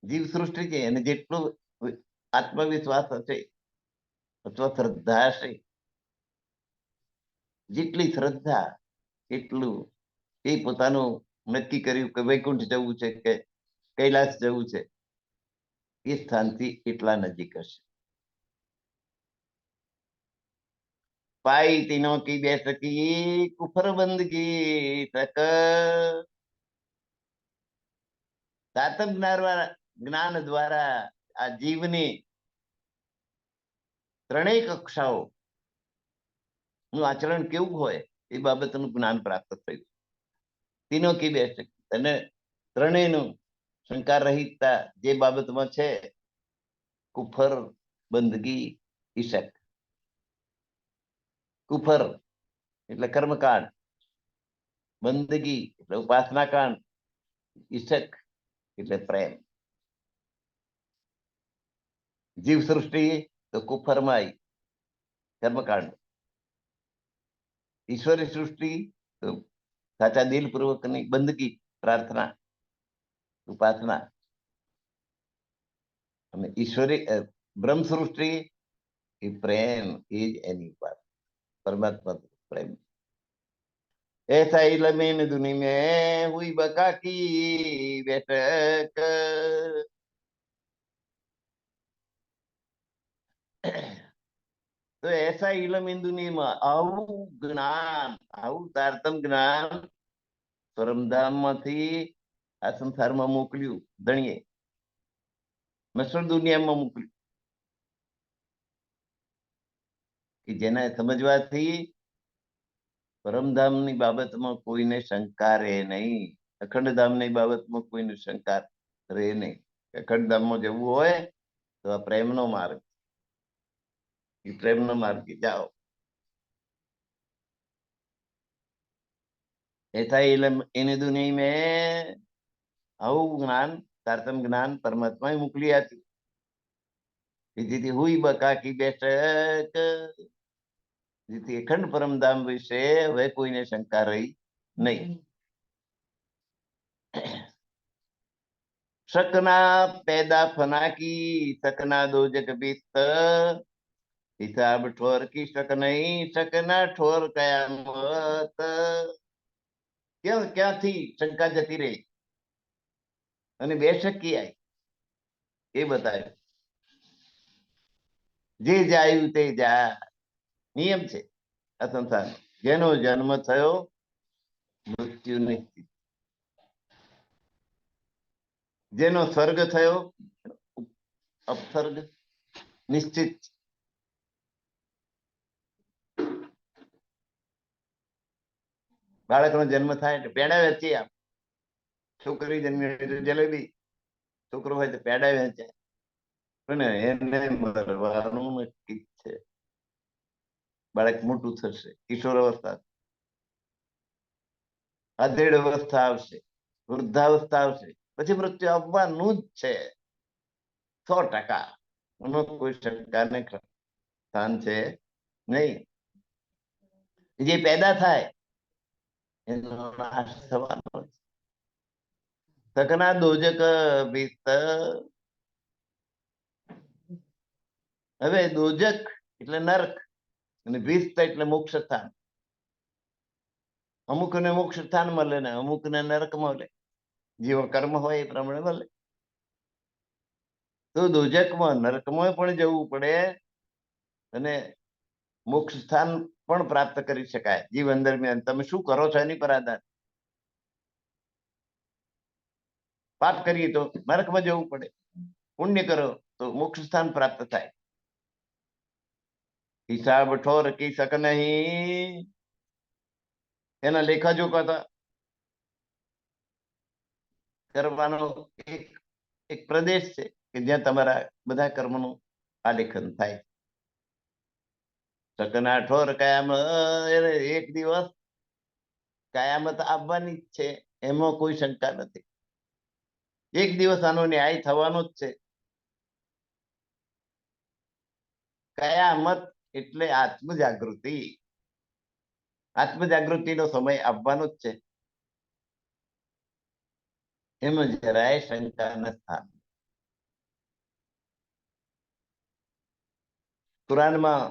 જીવ સૃષ્ટિ છે અને જેટલું આત્મવિશ્વાસ હશે અથવા શ્રદ્ધા હશે, જેટલી શ્રદ્ધા એટલું એ પોતાનું નક્કી કર્યું કે વૈકુંઠ જવું છે કે કૈલાસ જવું છે, એ સ્થાનથી એટલા નજીક હશે. પાઈ તીનો કી બેસકી કુફર બંદગી તક. સાતમ જ્ઞાન દ્વારા આ જીવની ત્રણેય કક્ષાઓ નું આચરણ કેવું હોય એ બાબતનું જ્ઞાન પ્રાપ્ત થયું. તીનો કી બેસકી, અને ત્રણેયનું શંકા રહિતતા જે બાબતમાં છે, કુફર, બંદગી, ઈશક. કુફર એટલે કર્મકાંડ, બંદગી એટલે ઉપાસના કાંડ, ઈશક એટલે પ્રેમ. જીવ સૃષ્ટિ તો કુફરમાઈ કર્મકાંડ, ઈશ્વરી સૃષ્ટિ તો સાચા દિલપૂર્વકની બંદગી, પ્રાર્થના, ઉપાસના, અને ઈશ્વરી બ્રહ્મ સૃષ્ટિ એ પ્રેમ, એ જ એની પરમાત્મા પ્રેમ. ऐसा इल्म इन दुनिया में हुई बका की बैठक. તો ऐसा इल्म इन दुनियाમાં આવું જ્ઞાન, આવું તારતમ જ્ઞાન પરમધામમાંથી આ સંસારમાં મોકલ્યું ધણીએ, નશ્વર દુનિયામાં મોકલ્યું, કે જેને સમજવાથી પરમધામની બાબતમાં કોઈને શંકા રહે નહીં, અખંડધામની બાબતમાં કોઈને શંકા રહે નહીં. અખંડધામમાં જવું હોય તો આ પ્રેમનો માર્ગ, એ પ્રેમનો માર્ગ જાઓ. ऐसा इल्म इन दुनिया में આવું જ્ઞાન, તારતમ જ્ઞાન પરમાત્માએ મોકલી આપ્યું. જેથી હુઈ બકા કી બેઠક, જેથી અખંડ પરમધામ વિશે હવે કોઈને શંકા રહી નહીં. શકના પેદા ફના કી, શકના દો જગ બીત, હિસાબ ઠોર કી શક નહીં, શકના ઠોર કયામત. ક્યાંથી શંકા જતી રહી અને બે શકી આવી એ બતાવ્યું. જે જાયું તે જાય, નિયમ છે આ સંસાર. જેનો જન્મ થયો મૃત્યુ નિશ્ચિત, જેનો સ્વર્ગ થયો અપસર્ગ નિશ્ચિત. બાળકનો જન્મ થાય એટલે પેડા વેચી આપ. છોકરી જન્મી જલેબી, છોકરો હોય તો પેડા વેચાય. પણ એને મરવાનું નક્કી છે. બાળક મોટું થશે, કિશોર અવસ્થા, અધેડ અવસ્થા આવશે, વૃદ્ધાવસ્થા આવશે, પછી મૃત્યુ આવવાનું જ છે 100%. એમાં કોઈ શંકાને સ્થાન છે નહીં. જે પેદા થાય એનો નાશ થવાનો. સકના દોજક બીત, હવે દોજક એટલે નરક અને ભીસ્ત એટલે મોક્ષ સ્થાન. અમુકને મોક્ષ સ્થાન મળે ને અમુકને નરક મળે, જેવો કર્મ હોય એ પ્રમાણે મળે. તો દોજકમાં નરકમાં પણ જવું પડે અને મોક્ષ સ્થાન પણ પ્રાપ્ત કરી શકાય જીવન દરમિયાન. તમે શું કરો છો એની પર આધાર. પાપ કરીએ તો નરકમાં જવું પડે, પુણ્ય કરો તો મોક્ષ સ્થાન પ્રાપ્ત થાય. હિસાબ ઠોર કી શક નહીં, એના લેખાજોખા કરવાનો એક પ્રદેશ છે કે જ્યાં તમારા બધા કર્મનું આલેખન થાય. શકના ઠોર કયામત, એક દિવસ કયામત આવવાની જ છે, એમાં કોઈ શંકા નથી. એક દિવસ આનો ન્યાય થવાનો જ છે. કયામત એટલે આત્મજાગૃતિ. આત્મજાગૃતિનો સમય આવવાનો જ છે, એમાં જરાય શંકા ન થાય. કુરાનમાં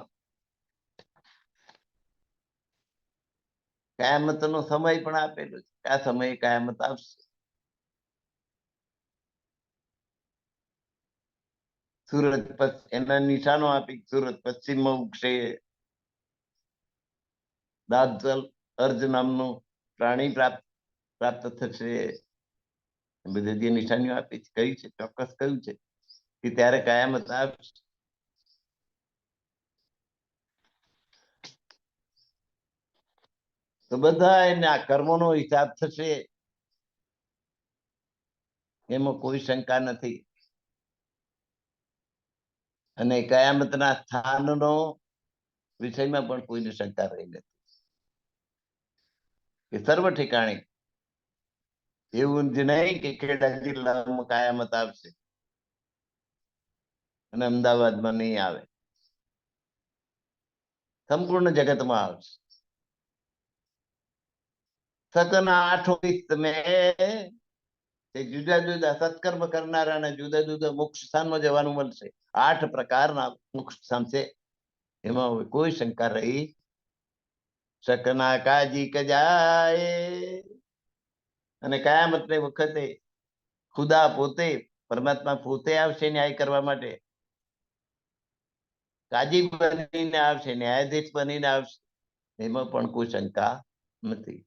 કયામતનો સમય પણ આપેલો છે. આ સમયે કયામત આવશે. સુરત એના નિશાનો આપી. સુરત પશ્ચિમમાં ઉગશે, દાદલ અર્જ નામનું પ્રાણી પ્રાપ્ત થશે. બધી જે નિશાનીઓ આપી છે, કહ્યું છે, ચોક્કસ કહ્યું છે કે ત્યારે કયામત આવશે. તો બધા એના કર્મોનો હિસાબ થશે, એમાં કોઈ શંકા નથી. અને કયામતના સ્થાનનો વિષયમાં પણ કોઈને શંકા રહી નથી કે સર્વ ઠેકાણે. એવું જ નહીં કે ખેડા જિલ્લામાં કયામત આવશે અને અમદાવાદમાં નહીં આવે, સંપૂર્ણ જગતમાં આવશે. સકના આઠો મેં જુદા જુદા સત્કર્મ કરનારાને જુદા જુદા મોક્ષ સ્થાનમાં જવાનું મળશે. 8 પ્રકારના મોક્ષ સ્થાન છે, એમાં કોઈ શંકા રહી. શકના કાજી કજાય, અને કયામતને વખતે ખુદા પોતે, પરમાત્મા પોતે આવશે ન્યાય કરવા માટે. કાજી બનીને આવશે, ન્યાયાધીશ બનીને આવશે, એમાં પણ કોઈ શંકા નથી.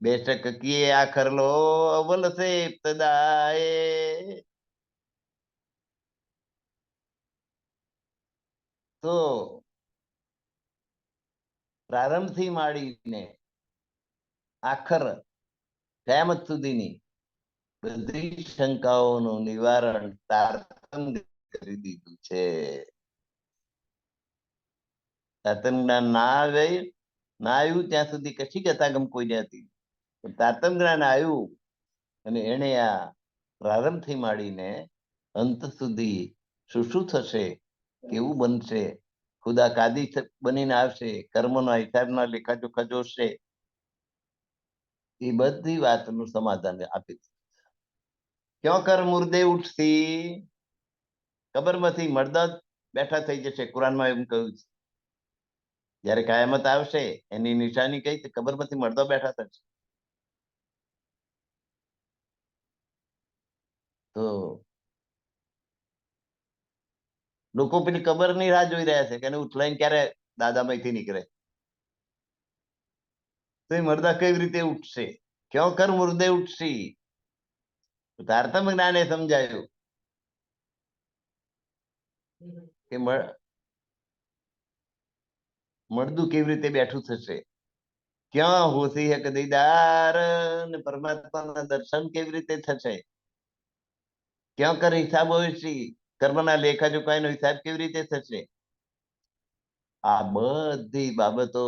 બેશક કિए आखर लो अव्वल से इब्तदाए, तो પ્રારંભથી માંડીને આખર કયામત સુધીની બધી શંકાઓનું નિવારણ તારતમ કરી દીધું છે. તારતમ જ્ઞાન ના આવ્યું ત્યાં સુધી કશી ગતાગમ કોઈ નથી. તારતમ જ્ઞાન આવ્યું અને એને આ પ્રારંભથી માંડીને અંત સુધી શું શું થશે, કેવું બનશે, ખુદા કાદી બનીને આવશે, કર્મનો હિસાબના લેખાજોખા જોશે, એ બધી વાતનું સમાધાન આપી દીધું. ક્યાં કર મુર્દે ઉઠતી, કબરમાંથી મરદા બેઠા થઈ જશે. કુરાનમાં એમ કહ્યું છે. જયારે કયામત આવશે એની નિશાની કઈ, કબરમાંથી મરદા બેઠા થશે. તો લોકો પેલી કબર ની રાહ જોઈ રહ્યા છે કે એને ઉઠલાઈને ક્યારે દાદામાંથી નીકળે. તો એ મરદા કેવી રીતે ઉઠશે? ક્યાં કર મુર્દે ઉઠશી. તારતમ જ્ઞાને સમજાયું કે મળદું કેવી રીતે બેઠું થશે. ક્યાં હોતી હે દીદાર, ને પરમાત્માના દર્શન કેવી રીતે થશે. ક્યાં કર હિસાબ હોય છે, કર્મના લેખાજોખાનો હિસાબ કેવી રીતે થશે. આ બધી બાબતો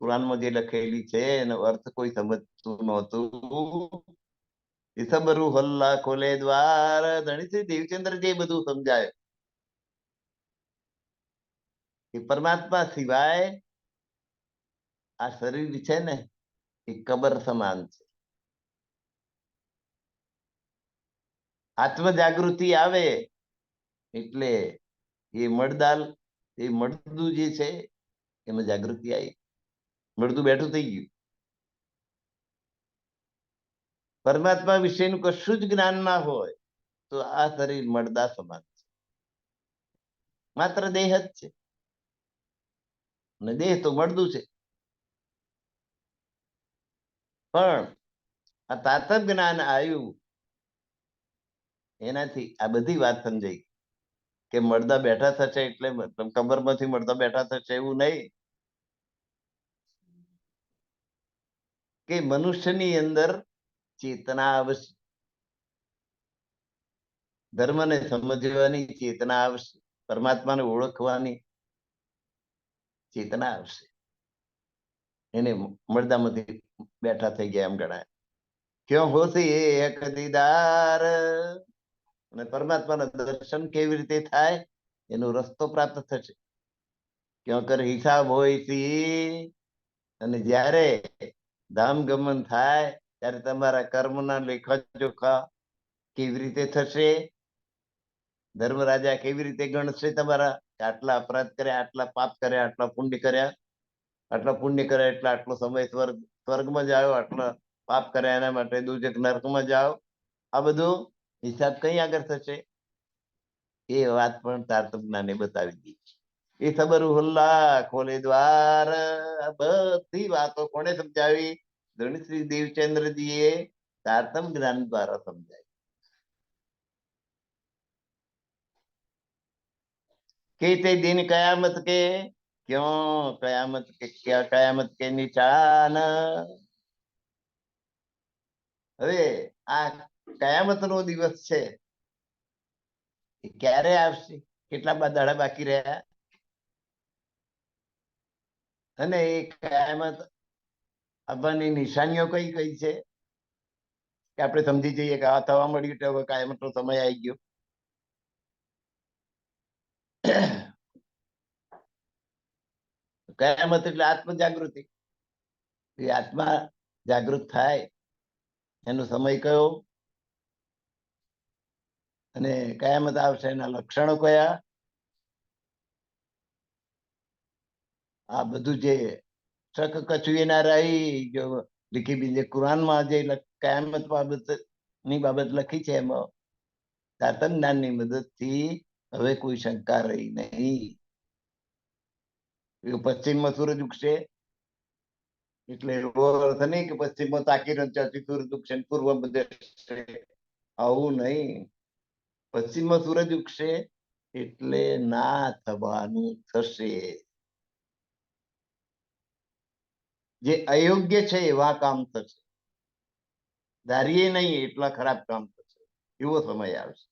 કુરાનમાં જે લખેલી છે એનો અર્થ કોઈ સમજતું નહોતું. ઈસબરૂ હલ્લા ખોલે દ્વાર, ધણીશ્રી દેવચંદ્ર જે બધું સમજાય કે પરમાત્મા સિવાય આ શરીર છે ને એ કબર સમાન છે. આત્મ જાગૃતિ આવે એટલે એ મળદું જે છે એમાં જાગૃતિ આવી, મળદું બેઠું થઈ ગયું. પરમાત્મા વિશેનું કશું જ જ્ઞાન ના હોય તો આ શરીર મળદા સમાન છે. માત્ર દેહ જ છે અને દેહ તો મળદું છે. પણ આ તારતમ જ્ઞાન આવ્યું એનાથી આ બધી વાત સમજાઈ કે મળદા બેઠા થશે એટલે કબરમાંથી મળદા બેઠા થશે એવું નહીં, કે મનુષ્યની અંદર ચેતના આવશે, ધર્મને સમજવાની ચેતના આવશે, પરમાત્માને ઓળખવાની ચેતના આવશે. એને મળદામાંથી બેઠા થઈ ગયા એમ ગણાય. ક્યાં હોશે એક દીદાર, અને પરમાત્માના દર્શન કેવી રીતે થાય એનો રસ્તો પ્રાપ્ત થશે. ક્યાં કર હિસાબ હોય સી, અને જ્યારે ધામ ગમન થાય ત્યારે તમારા કર્મના લેખાજોખા કેવી રીતે થશે. ધર્મરાજા કેવી રીતે ગણશે તમારા, આટલા અપરાધ કર્યા, આટલા પાપ કર્યા, આટલા પુણ્ય કર્યા, આટલા પુણ્ય કર્યા એટલે આટલો સમય સ્વર્ગમાં જાઓ, આટલા પાપ કર્યા એના માટે દુજક નર્કમાં જાઓ. આ બધું હિસાબ કઈ આગળ થશે એ વાત પણ તારતમ જ્ઞાને બતાવી દીધી. એ ખબર હુલ્લા ખોલે દ્વાર, બધી વાતો કોને સમજાવી? ધણીશ્રી દેવચંદ્રજીએ તારતમ જ્ઞાન દ્વારા સમજાવી. કે તે દિન કયામત કે, ક્યાં કયામત કે, ક્યાં કયામત કે નિશાન. હવે આ કયામત નો દિવસ છે એ ક્યારે આવશે, કેટલા દાડા બાકી રહ્યા, અને એ કયામત આવવાની નિશાનીઓ કઈ કઈ છે કે આપણે સમજી જઈએ કે આ થવા મળ્યું એટલે હવે કયામતનો સમય આવી ગયો. કયામત એટલે આત્મ જાગૃતિ. એ આત્મા જાગૃત થાય એનો સમય કયો, અને કયામત આવશે એના લક્ષણો કયા, આ બધું જે શક કચું ના રહી જો લીખી બીજે કુરાનમાં જે કયામત બાબત ની બાબત લખી છે એમાં તારતમ જ્ઞાનની મદદથી હવે કોઈ શંકા રહી નહીં. પશ્ચિમમાં સૂરજ ઉગશે એટલે એવો અર્થ નહીં કે પશ્ચિમમાં તાકી રચાતી સૂરજ ઉગશે પૂર્વ બધે, આવું નહીં. પશ્ચિમમાં સૂરજ ઉગશે એટલે ના થવાનું થશે. જે અયોગ્ય છે એવા કામ થશે, ધારીએ નહીં એટલા ખરાબ કામ થશે, એવો સમય આવશે.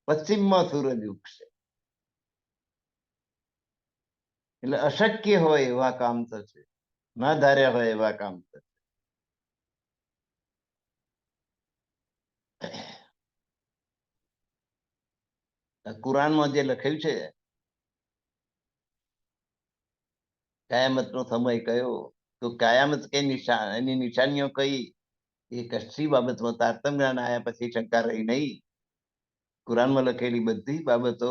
પશ્ચિમમાં સૂરજ ઉગશે એટલે અશક્ય હોય એવા કામ થશે, ના ધાર્યા હોય એવા કામ થશે. કુરાનમાં જે લખ્યું છે કયામત નો સમય કયો, તો કયામત કઈ એની નિશાનીઓ કઈ, એ કશી બાબતમાં તારતમ્ય જ્ઞાન આવ્યા પછી શંકા રહી નહીં. કુરાનમાં લખેલી બધી બાબતો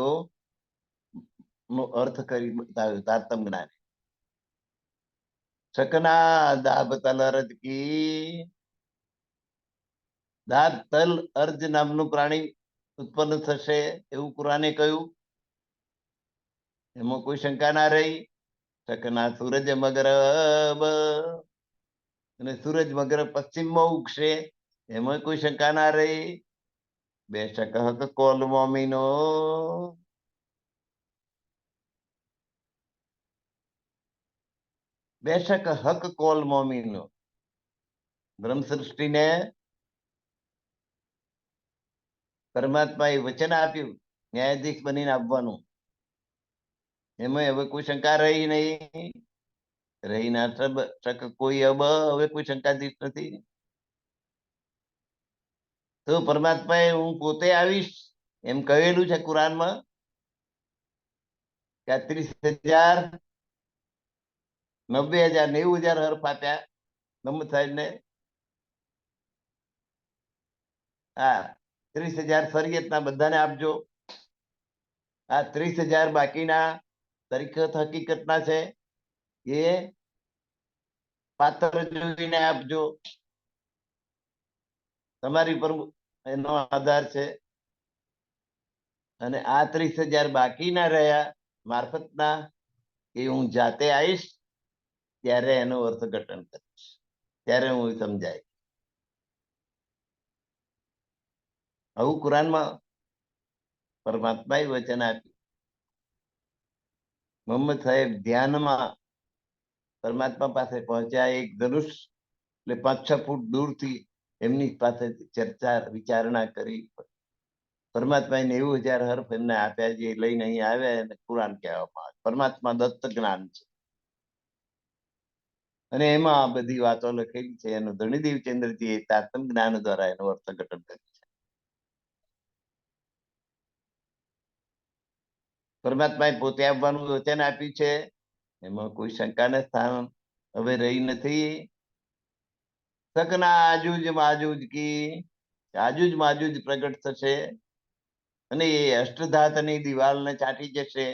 નો અર્થ કરી બતાવ્યો તારતમ્ય જ્ઞાન. શકના દાબ તલરજ કી, દાબ તલ અર્જ નામનું પ્રાણી ઉત્પન્ન થશે એવું કુરાને કહ્યું, એમાં કોઈ શંકા ના રહી. શકના સૂરજ મગરબ, અને સૂરજ મગરબ પશ્ચિમમાં ઉગશે, એમાં કોઈ શંકા ના રહી. બેશક હક કોલ મોમીનો, બેશક હક કોલ મોમીનો. બ્રહ્મ સૃષ્ટિને પરમાત્માએ વચન આપ્યું ન્યાયાધીશ બનીને આવવાનું, એમાં હવે કોઈ શંકા રહી નહીં. રહી ના શક કોઈ, હવે કોઈ શંકાધીશ નથી. તો પરમાત્માએ હું પોતે આવીશ એમ કહેલું છે કુરાનમાં, કે 30,000 90,000 90,000 હર્ફ આપ્યા મહમ્મદ સાહેબ ને. હા, 30,000 શરીયતના બધાને આપજો. આ 30,000 બાકીના તરીકત હકીકતના છે, એ પાત્ર જોઈને આપજો. તમારી પર એનો આધાર છે. અને આ 30,000 બાકીના રહ્યા મારફતના, એ હું જાતે આવીશ ત્યારે એનું અર્થઘટન કરીશ, ત્યારે હું સમજાય. આવું કુરાનમાં પરમાત્માએ વચન આપ્યું. મોહમ્મદ સાહેબ ધ્યાનમાં પરમાત્મા પાસે પહોંચ્યા, એક ધનુષ એટલે 5-6 ફૂટ દૂરથી એમની પાસે ચર્ચા વિચારણા કરી. પરમાત્માએ 90,000 હર્ફ એમને આપ્યા, જે લઈને અહીં આવ્યા એને કુરાન કહેવામાં આવે. પરમાત્મા દત્ત જ્ઞાન છે, અને એમાં આ બધી વાતો લખેલી છે. એનું ધણીદેવ ચંદ્રજી એ તારતમ્ય જ્ઞાન દ્વારા એનું અર્થઘટન કર્યું છે. પરમાત્માએ પોતે આવવાનું વચન આપ્યું છે, એમાં કોઈ શંકાને સ્થાન હવે રહી નથી. શકના આજુજ માજુજ કી, આજુજ માજુજ પ્રગટ થશે અને એ અષ્ટધાતની દિવાલને ચાટી જશે.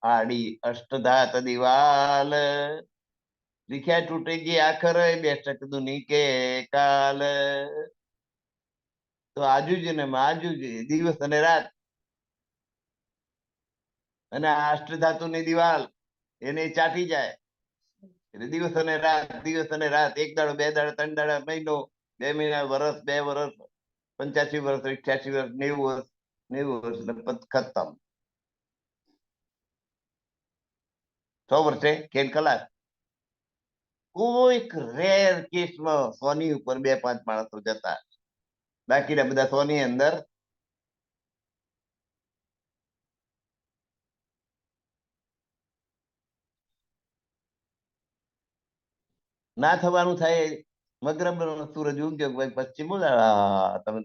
આડી અષ્ટધાત દિવાલ, लिखा टूटेगी आखर बेशक दुनी के काल. તો આજુજ ને માજુજ દિવસ અને રાત, અને આ અષ્ટધાતુની દિવાલ એને ચાટી જાય એટલે દિવસ અને રાત, દિવસ અને રાત, એક દાડો, બે દાડા, 3 દાડા, મહિનો, 2 મહિના, વર્ષ, 2 વર્ષ, 85 વર્ષ, 88 વર્ષ, 90 વર્ષ, 90 વર્ષ ખતમ. 100 વર્ષે ખેલ કલાક. કોઈક રેર કેસમાં 100 ઉપર 2-5 માણસો જતા, બાકીના બધા 100 અંદર. ના થવાનું થાય. મગરબ સૂરજ ઉગ્યો, ભાઈ પશ્ચિમો તમે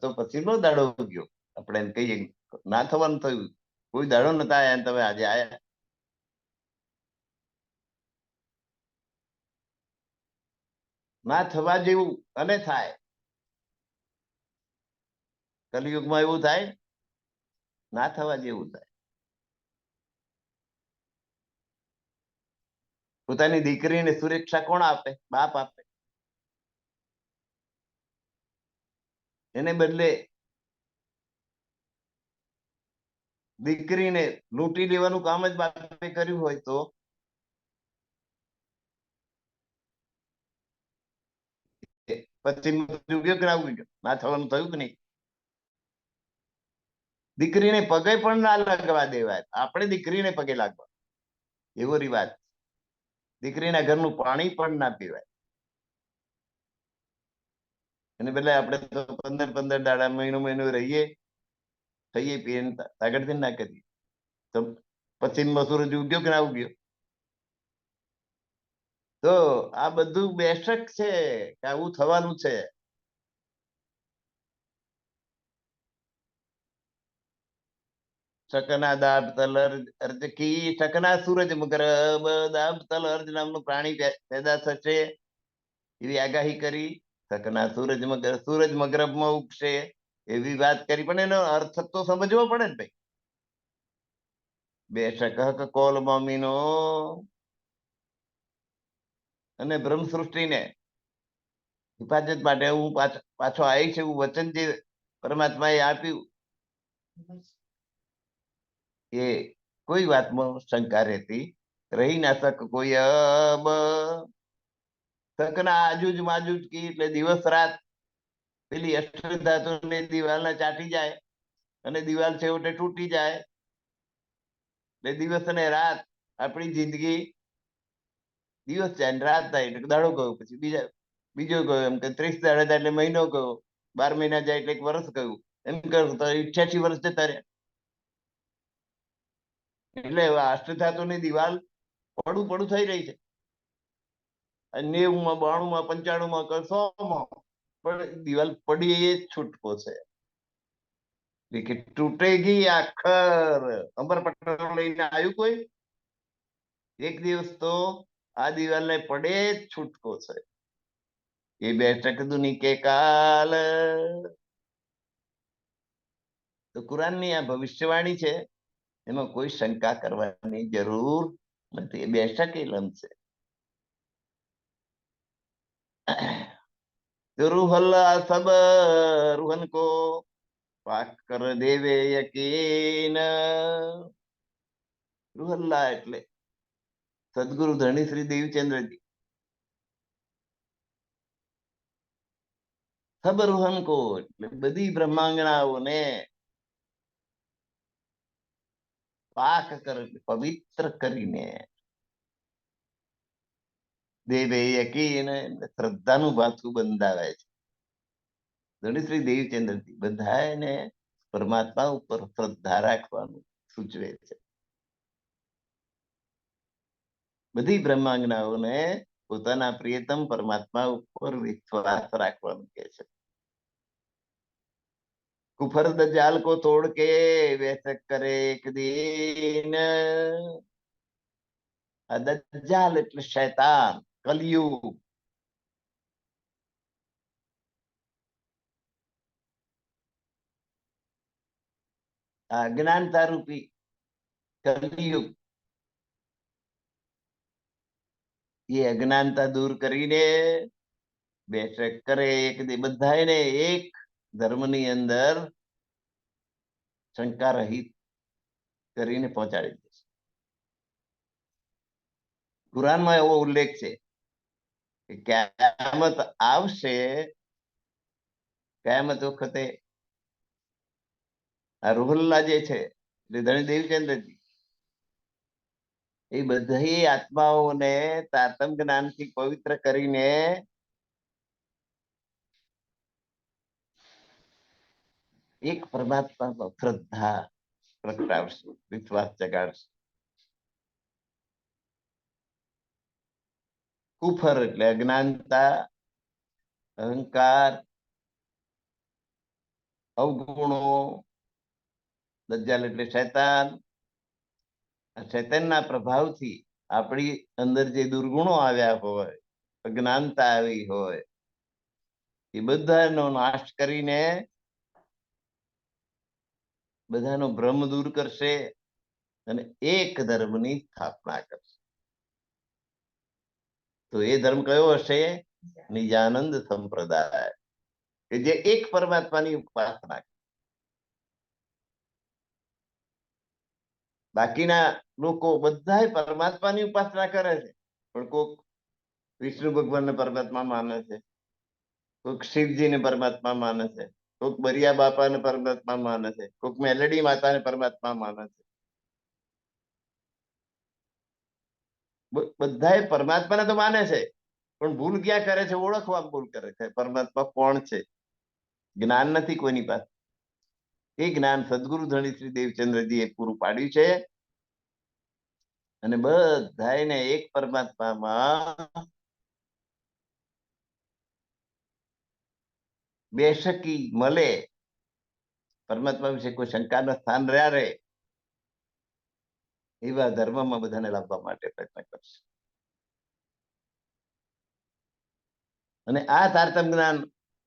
તો પશ્ચિમનો દાડો ઉગ્યો, આપણે એમ કહીએ. ના થવાનું થયું, કોઈ દાડો નતા આયા, તમે આજે આયા. ના થવા જેવું અને થાય. કલિયુગમાં એવું થાય, ના થવા જેવું થાય. પોતાની દીકરીને સુરક્ષા કોણ આપે? બાપ આપે. એને બદલે દીકરીને લૂંટી લેવાનું કામ જ બાપે કર્યું હોય તો પશ્ચિમ ઉગ્યો કે ના ઉગ્યો? ના થવાનું થયું કે નહીં? દીકરીને પગે પણ ના લાગવા દેવાય, આપણે દીકરીને પગે લાગવા એવો રિવાજ. દીકરીના ઘરનું પાણી પણ ના પીવાય. અને બદલે આપણે તો 15 દાડા, મહિનો રહીએ, ખાઈએ પીએ, આગળથી ના કરીએ. તો પશ્ચિમમાં સૂરજ ઉગ્યો કે ના ઉગ્યો? તો આ બધું બેશક છે કે આવું થવાનું છે. શકના દાબ તલ અર્જ કી, શકના સૂરજ મગરબ દાબ તલ અર્જ નામનું પ્રાણી પેદા થશે એવી આગાહી કરી. શકના સૂરજ મગરબમાં ઉગશે એવી વાત કરી, પણ એનો અર્થ તો સમજવો પડે ને ભાઈ. બેશક હક કોલ મોમીનો, અને બ્રહ્મ સૃષ્ટિને હિફાજત માટે હું પાછો આવીશ એવું વચન જે પરમાત્માએ આપ્યું, એ કોઈ વાતમાં શંકા રહેતી રહી ના શક કોઈ અબ. શકના આજુજ માજુજ કી એટલે દિવસ રાત પેલી અષ્ટધાતુની દિવાલને ચાટી જાય અને દિવાલ છેવટે તૂટી જાય. એટલે દિવસ અને રાત, આપણી જિંદગી દિવસ જાય ને રાત થાય એટલે દાડો ગયો, પછી બીજો ગયો, એમ કે 30 દાડા થાય એટલે મહિનો ગયો, 12 મહિના જાય એટલે 1 વર્ષ ગયું, એમ કરું તો 88 વર્ષ જતા રહ્યા. એટલે અષ્ટધાતુની દિવાલ પડું થઈ રહી છે. 90માં, 92માં, 95માં, 100માં, પણ દિવાલ પડી એ જ છૂટકો છે. કે તૂટેગી આખર. અંબર પટેલ લઈને આવ્યું કોઈ એક દિવસ તો આ દિવાલને પડે જ છૂટકો છે. એ બેઠક દુની કે કાલ. તો કુરાનની આ ભવિષ્યવાણી છે, એમાં કોઈ શંકા કરવાની જરૂર નથી. એ બેશક ઇલમ છે. રૂહલ્લા સબ રૂહન કો પાક કર દેવે યકીન. રૂહલ્લા એટલે સદગુરુ ધણી શ્રી દેવચંદ્રજી. સબ રૂહન કો એટલે બધી બ્રહ્માંગણાઓને પાક કર પવિત્ર કરીને, દેવે યકીન શ્રદ્ધાનું ભાથું બંધાવે છે. ધણીશ્રી દેવચંદ્રજી બધાને પરમાત્મા ઉપર શ્રદ્ધા રાખવાનું સૂચવે છે. બધી બ્રહ્માંગનાઓને પોતાના પ્રિયતમ પરમાત્મા ઉપર વિશ્વાસ રાખવાનું કહે છે. कुफर दज्जाल को तोड़ के वैसे करे एक दिन. આ દજ્જાલ એટલે શૈતાન, કલયુગ. આ અજ્ઞાનતા રૂપી કલયુગ, એ અજ્ઞાનતા દૂર કરીને બેઠક કરે એક દી, બધાને એક ધર્મની અંદર શંકા રહિત કરીને પહોંચાડી દેશે. કુરાનમાં એવો ઉલ્લેખ છે કે કયામત આવશે, કયામત વખતે આ રૂહલ્લા જે છે એટલે ધણી દેવચંદ્રજી, એ બધી આત્માઓને તારતમ જ્ઞાનથી પવિત્ર કરીને એક પરમાત્મામાં શ્રદ્ધા પ્રગટાવશે, વિશ્વાસ જગાડશે. કુફર એટલે અજ્ઞાનતા, અહંકાર, અવગુણો. દજ્જાલ એટલે શૈતાન. શૈતાનના પ્રભાવથી આપણી અંદર જે દુર્ગુણો આવ્યા હોય, અજ્ઞાનતા આવી હોય, એ બધાનો નાશ કરીને બધાનો ભ્રમ દૂર કરશે અને એક ધર્મની સ્થાપના કરશે. તો એ ધર્મ કયો હશે? નિજાનંદ સંપ્રદાય, કે જે એક પરમાત્માની ઉપાસના. બાકીના લોકો બધા પરમાત્માની ઉપાસના કરે છે, પણ કોઈક વિષ્ણુ ભગવાનને પરમાત્મા માને છે, કોઈક શિવજીને પરમાત્મા માને છે, કોક બરિયા બાપાને પરમાત્મા માને છે, કોક મેલડી માતાને પરમાત્મા માને છે. બધાએ પરમાત્માને તો માને છે, પણ ભૂલ ક્યાં કરે છે? ઓળખવા ભૂલ કરે છે. પરમાત્મા કોણ છે? જ્ઞાન નથી કોઈની પાસે. એ જ્ઞાન સદગુરુ ધણી શ્રી દેવચંદ્રજી એ પૂરું પાડ્યું છે. અને બધાને એક પરમાત્મામાં બેશકી મળે, પરમાત્મા વિશે કોઈ શંકાના સ્થાન રહ્યા રે એવા ધર્મમાં બધાને લાવવા માટે પ્રયત્ન કરશે. અને આ તારતમ્ય જ્ઞાન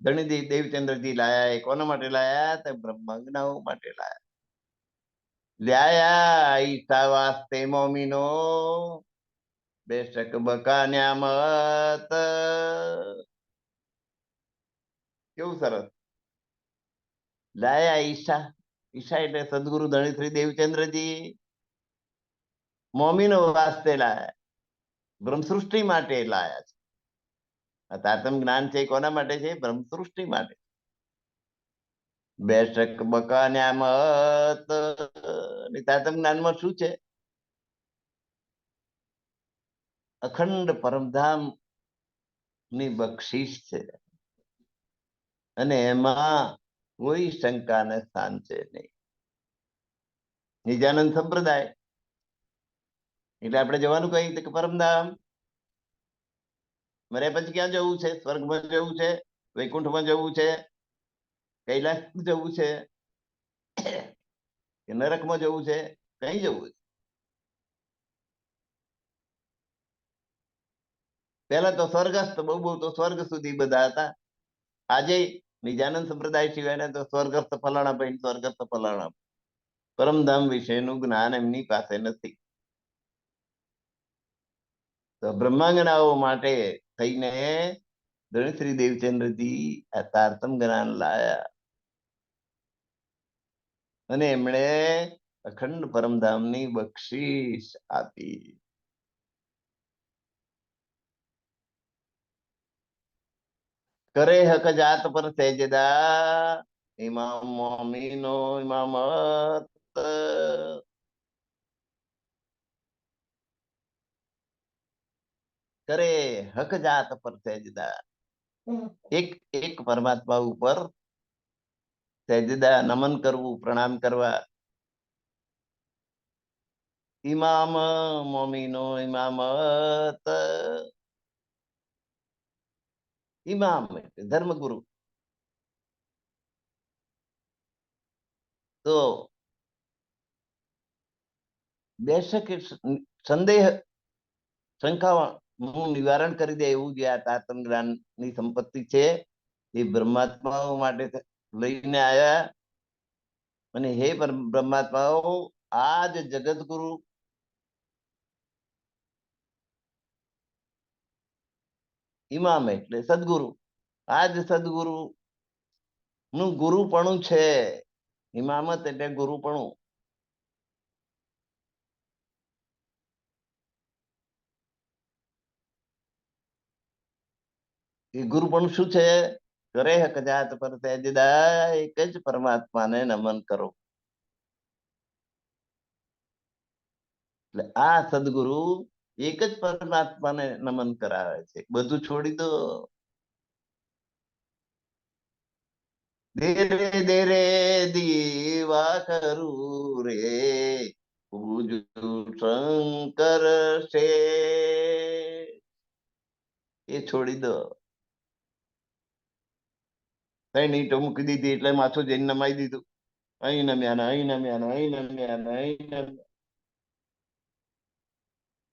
ધણીજી દેવચંદ્રજી લાયા. એ કોના માટે લાયા? તો બ્રહ્માંગનાઓ માટે લાયા. લ્યાયા ઈસા વાસ્તે મોમીનો બેશક બકાન્યા મત. કેવું સરસ! લાયા ઈશા. ઈશા એટલે સદગુરુ ધણી શ્રી દેવચંદ્રજી મોમીનો વાસ્તે લાયા, બ્રહ્મ સૃષ્ટિ માટે લાયા છે. આ તારતમ્ય જ્ઞાન છે કોના માટે છે? બ્રહ્મ સૃષ્ટિ માટે. બેશક બકાન્યા મત. તારતમ્ય જ્ઞાનમાં શું છે? અખંડ પરમધામ ની બક્ષિસ છે, અને એમાં કોઈ શંકાને સ્થાન છે નહીં. નિજાનંદ સંપ્રદાય એટલે આપણે જવાનું કઈ કે પરમધામ. મર્યા પછી ક્યાં જવું છે? સ્વર્ગમાં જવું છે, વૈકુંઠમાં જવું છે, કૈલાસ જવું છે કે નરકમાં જવું છે? કઈ જવું છે? પેલા તો સ્વર્ગસ્થ, બહુ બહુ તો સ્વર્ગ સુધી બધા હતા. આજે નિજાનંદ સંપ્રદાય સિવાયના તો સ્વર્ગસ્થ ફલાણા ભાઈ, સ્વર્ગસ્થ ફલાણા. પરમધામ વિશેનું જ્ઞાન એમની પાસે નથી. તો બ્રહ્માંગનાઓ માટે થઈને ધણી શ્રી દેવચંદ્રજી આ તારતમ જ્ઞાન લાયા, અને એમણે અખંડ પરમધામની બક્ષિસ આપી. કરે હક જાત પર સેજદા, ઇમામ મોમીનો ઇમામત. કરે હક જાત પર સેજદા, એક એક પરમાત્મા ઉપર સેજદા, નમન કરવું, પ્રણામ કરવા. ઇમામ મોમીનો ઇમામત. ઇમામ એટલે ધર્મગુરુ. તો બેશક સંદેહ શંકા નું નિવારણ કરી દે એવું જે આ તારતમ જ્ઞાન ની સંપત્તિ છે એ બ્રહ્માત્માઓ માટે લઈને આવ્યા. અને હે બ્રહ્માત્માઓ, આ જ જગતગુરુ ઇમામ એટલે સદગુરુ, આ જ સદગુરુ નું ગુરુપણું છે. ઇમામત એટલે ગુરુપણું. એ ગુરુપણું શું છે? કરે હક જાત પર સેજદા, એક જ પરમાત્માને નમન કરો. એટલે આ સદગુરુ એક જ પરમાત્માને નમન કરાવે છે. બધું છોડી દો. દેરે દેરે દીવા કરું રે, પૂજુ શંકર છે. એ છોડી દો. કઈ નીટો મૂકી દીધી એટલે માથું જઈને નમાઈ દીધું. અહીં નમ્યા, અહીં નમ્યા, અહીં નમ્યા, અહીં નમ્યા.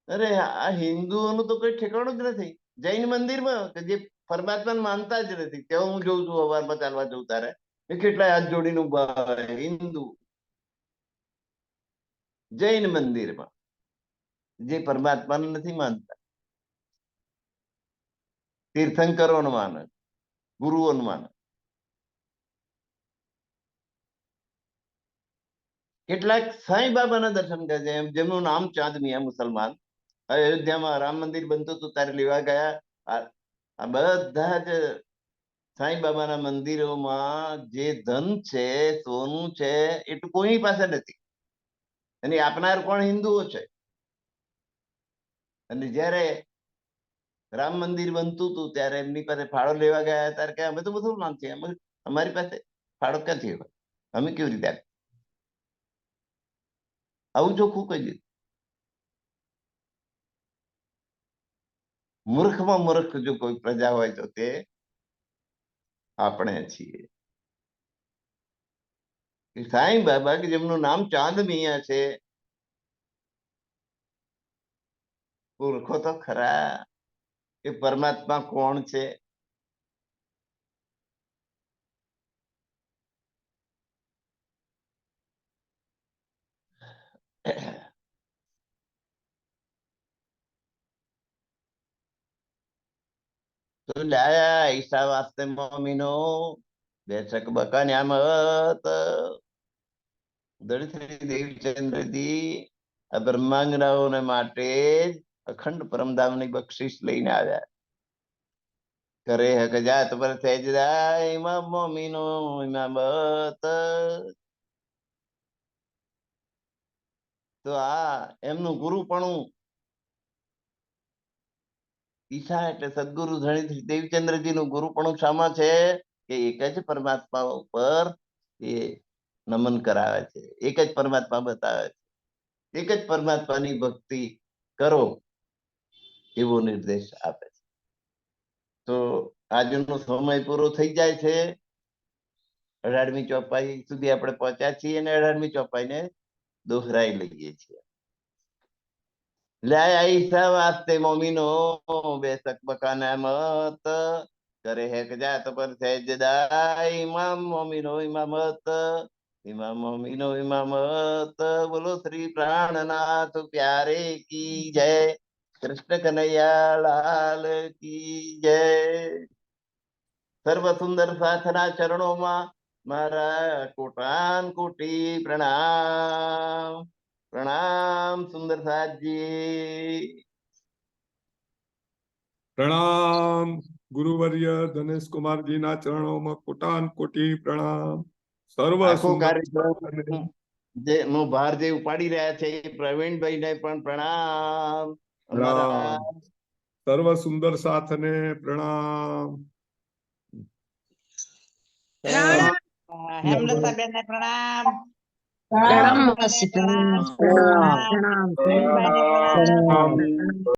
અરે આ હિન્દુઓનું તો કઈ ઠેકાણું જ નથી. જૈન મંદિરમાં કે જે પરમાત્માને માનતા જ નથી, તેઓ હું જોઉં છું સવારમાં ચાલવા જઉં તારે એ કેટલાય હાથ જોડીને ઉભા હિન્દુ જૈન મંદિરમાં, જે પરમાત્માને નથી માનતા. તીર્થંકરોને માને, ગુરુઓને માને. કેટલાક સાંઈ બાબાના દર્શન કરે છે, જેમનું નામ ચાંદ મિયા, મુસલમાન. અયોધ્યામાં રામ મંદિર બનતું હતું ત્યારે લેવા ગયા. આ બધા જ સાંઈ બાબાના મંદિરોમાં જે ધન છે, સોનું છે, એટલું કોઈ પાસે નથી, અને આપનાર કોણ? હિન્દુઓ છે. અને જ્યારે રામ મંદિર બનતું હતું ત્યારે એમની પાસે ફાળો લેવા ગયા ત્યારે કે અમે તો મુસલમાન છીએ, અમારી પાસે ફાળો ક્યાંથી હોય, અમે કેવી રીતે આપીએ? આવું ચોખ્ખું કહી દીધું. મૂર્ખમાં મૂર્ખ જો કોઈ પ્રજા હોય તો તે આપણે છીએ. સાંઈ બાબા કે જેમનું નામ ચાંદ મિયા છે, ઓળખો તો ખરા કે પરમાત્મા કોણ છે? તો લાયા ઈશા વાસ્તે મોમીનો બેશક બકા ન્યામત દળિત દેવચંદ્રજી આ બ્રહ્માંગનાઓને માટે અખંડ પરમધામની બક્ષિસ લઈને આવ્યા. કરે હક જાત પર થઈ જાય ઇમામ મોમીનો ઇમામત. તો આ એમનું ગુરુપણું, ઈશા એટલે સદગુરુ ધણી દેવચંદ્રજી નું ગુરુપણું શામાં છે કે એક જ પરમાત્મા ઉપર એ નમન કરાવે છે, એક જ પરમાત્મા બતાવે છે, એક જ પરમાત્માની ભક્તિ કરો એવો નિર્દેશ આપે છે. તો આજનો સમય પૂરો થઈ જાય છે. 18મી ચોપાઈ સુધી આપણે પહોંચ્યા છીએ અને 18મી ચોપાઈને દોહરાઈ લઈએ છીએ. લાયા ઈશા વાસ્તે મોમીનો બેશક બકાના મત કરે હેક જાત પર સહેજદાય ઇમામ મોમીનો ઇમામત. ઇમામ મોમીનો ઇમામત. બોલો શ્રી પ્રાણનાથ પ્યારે કી જય. કૃષ્ણ કનૈયા લાલ કી જય. સર્વ સુંદર સાથના ચરણોમાં મારા કોટાન કોટી પ્રણામ. પ્રણામ સુંદર સાથજી. પ્રણામ ગુરુવર્ય ધનેશ કુમારજીના ચરણોમાં કોટાન કોટી પ્રણામ. સર્વ આખો સુંદર કાર્યક્રમ જે નો ભાર જે ઉપાડી રહ્યા છે એ પ્રવીણભાઈને પણ પ્રણામ. અમારા સર્વ સુંદર સાથને પ્રણામ. હેમલતાબેનને પ્રણામ. પ્રણામ. પ્રણામ.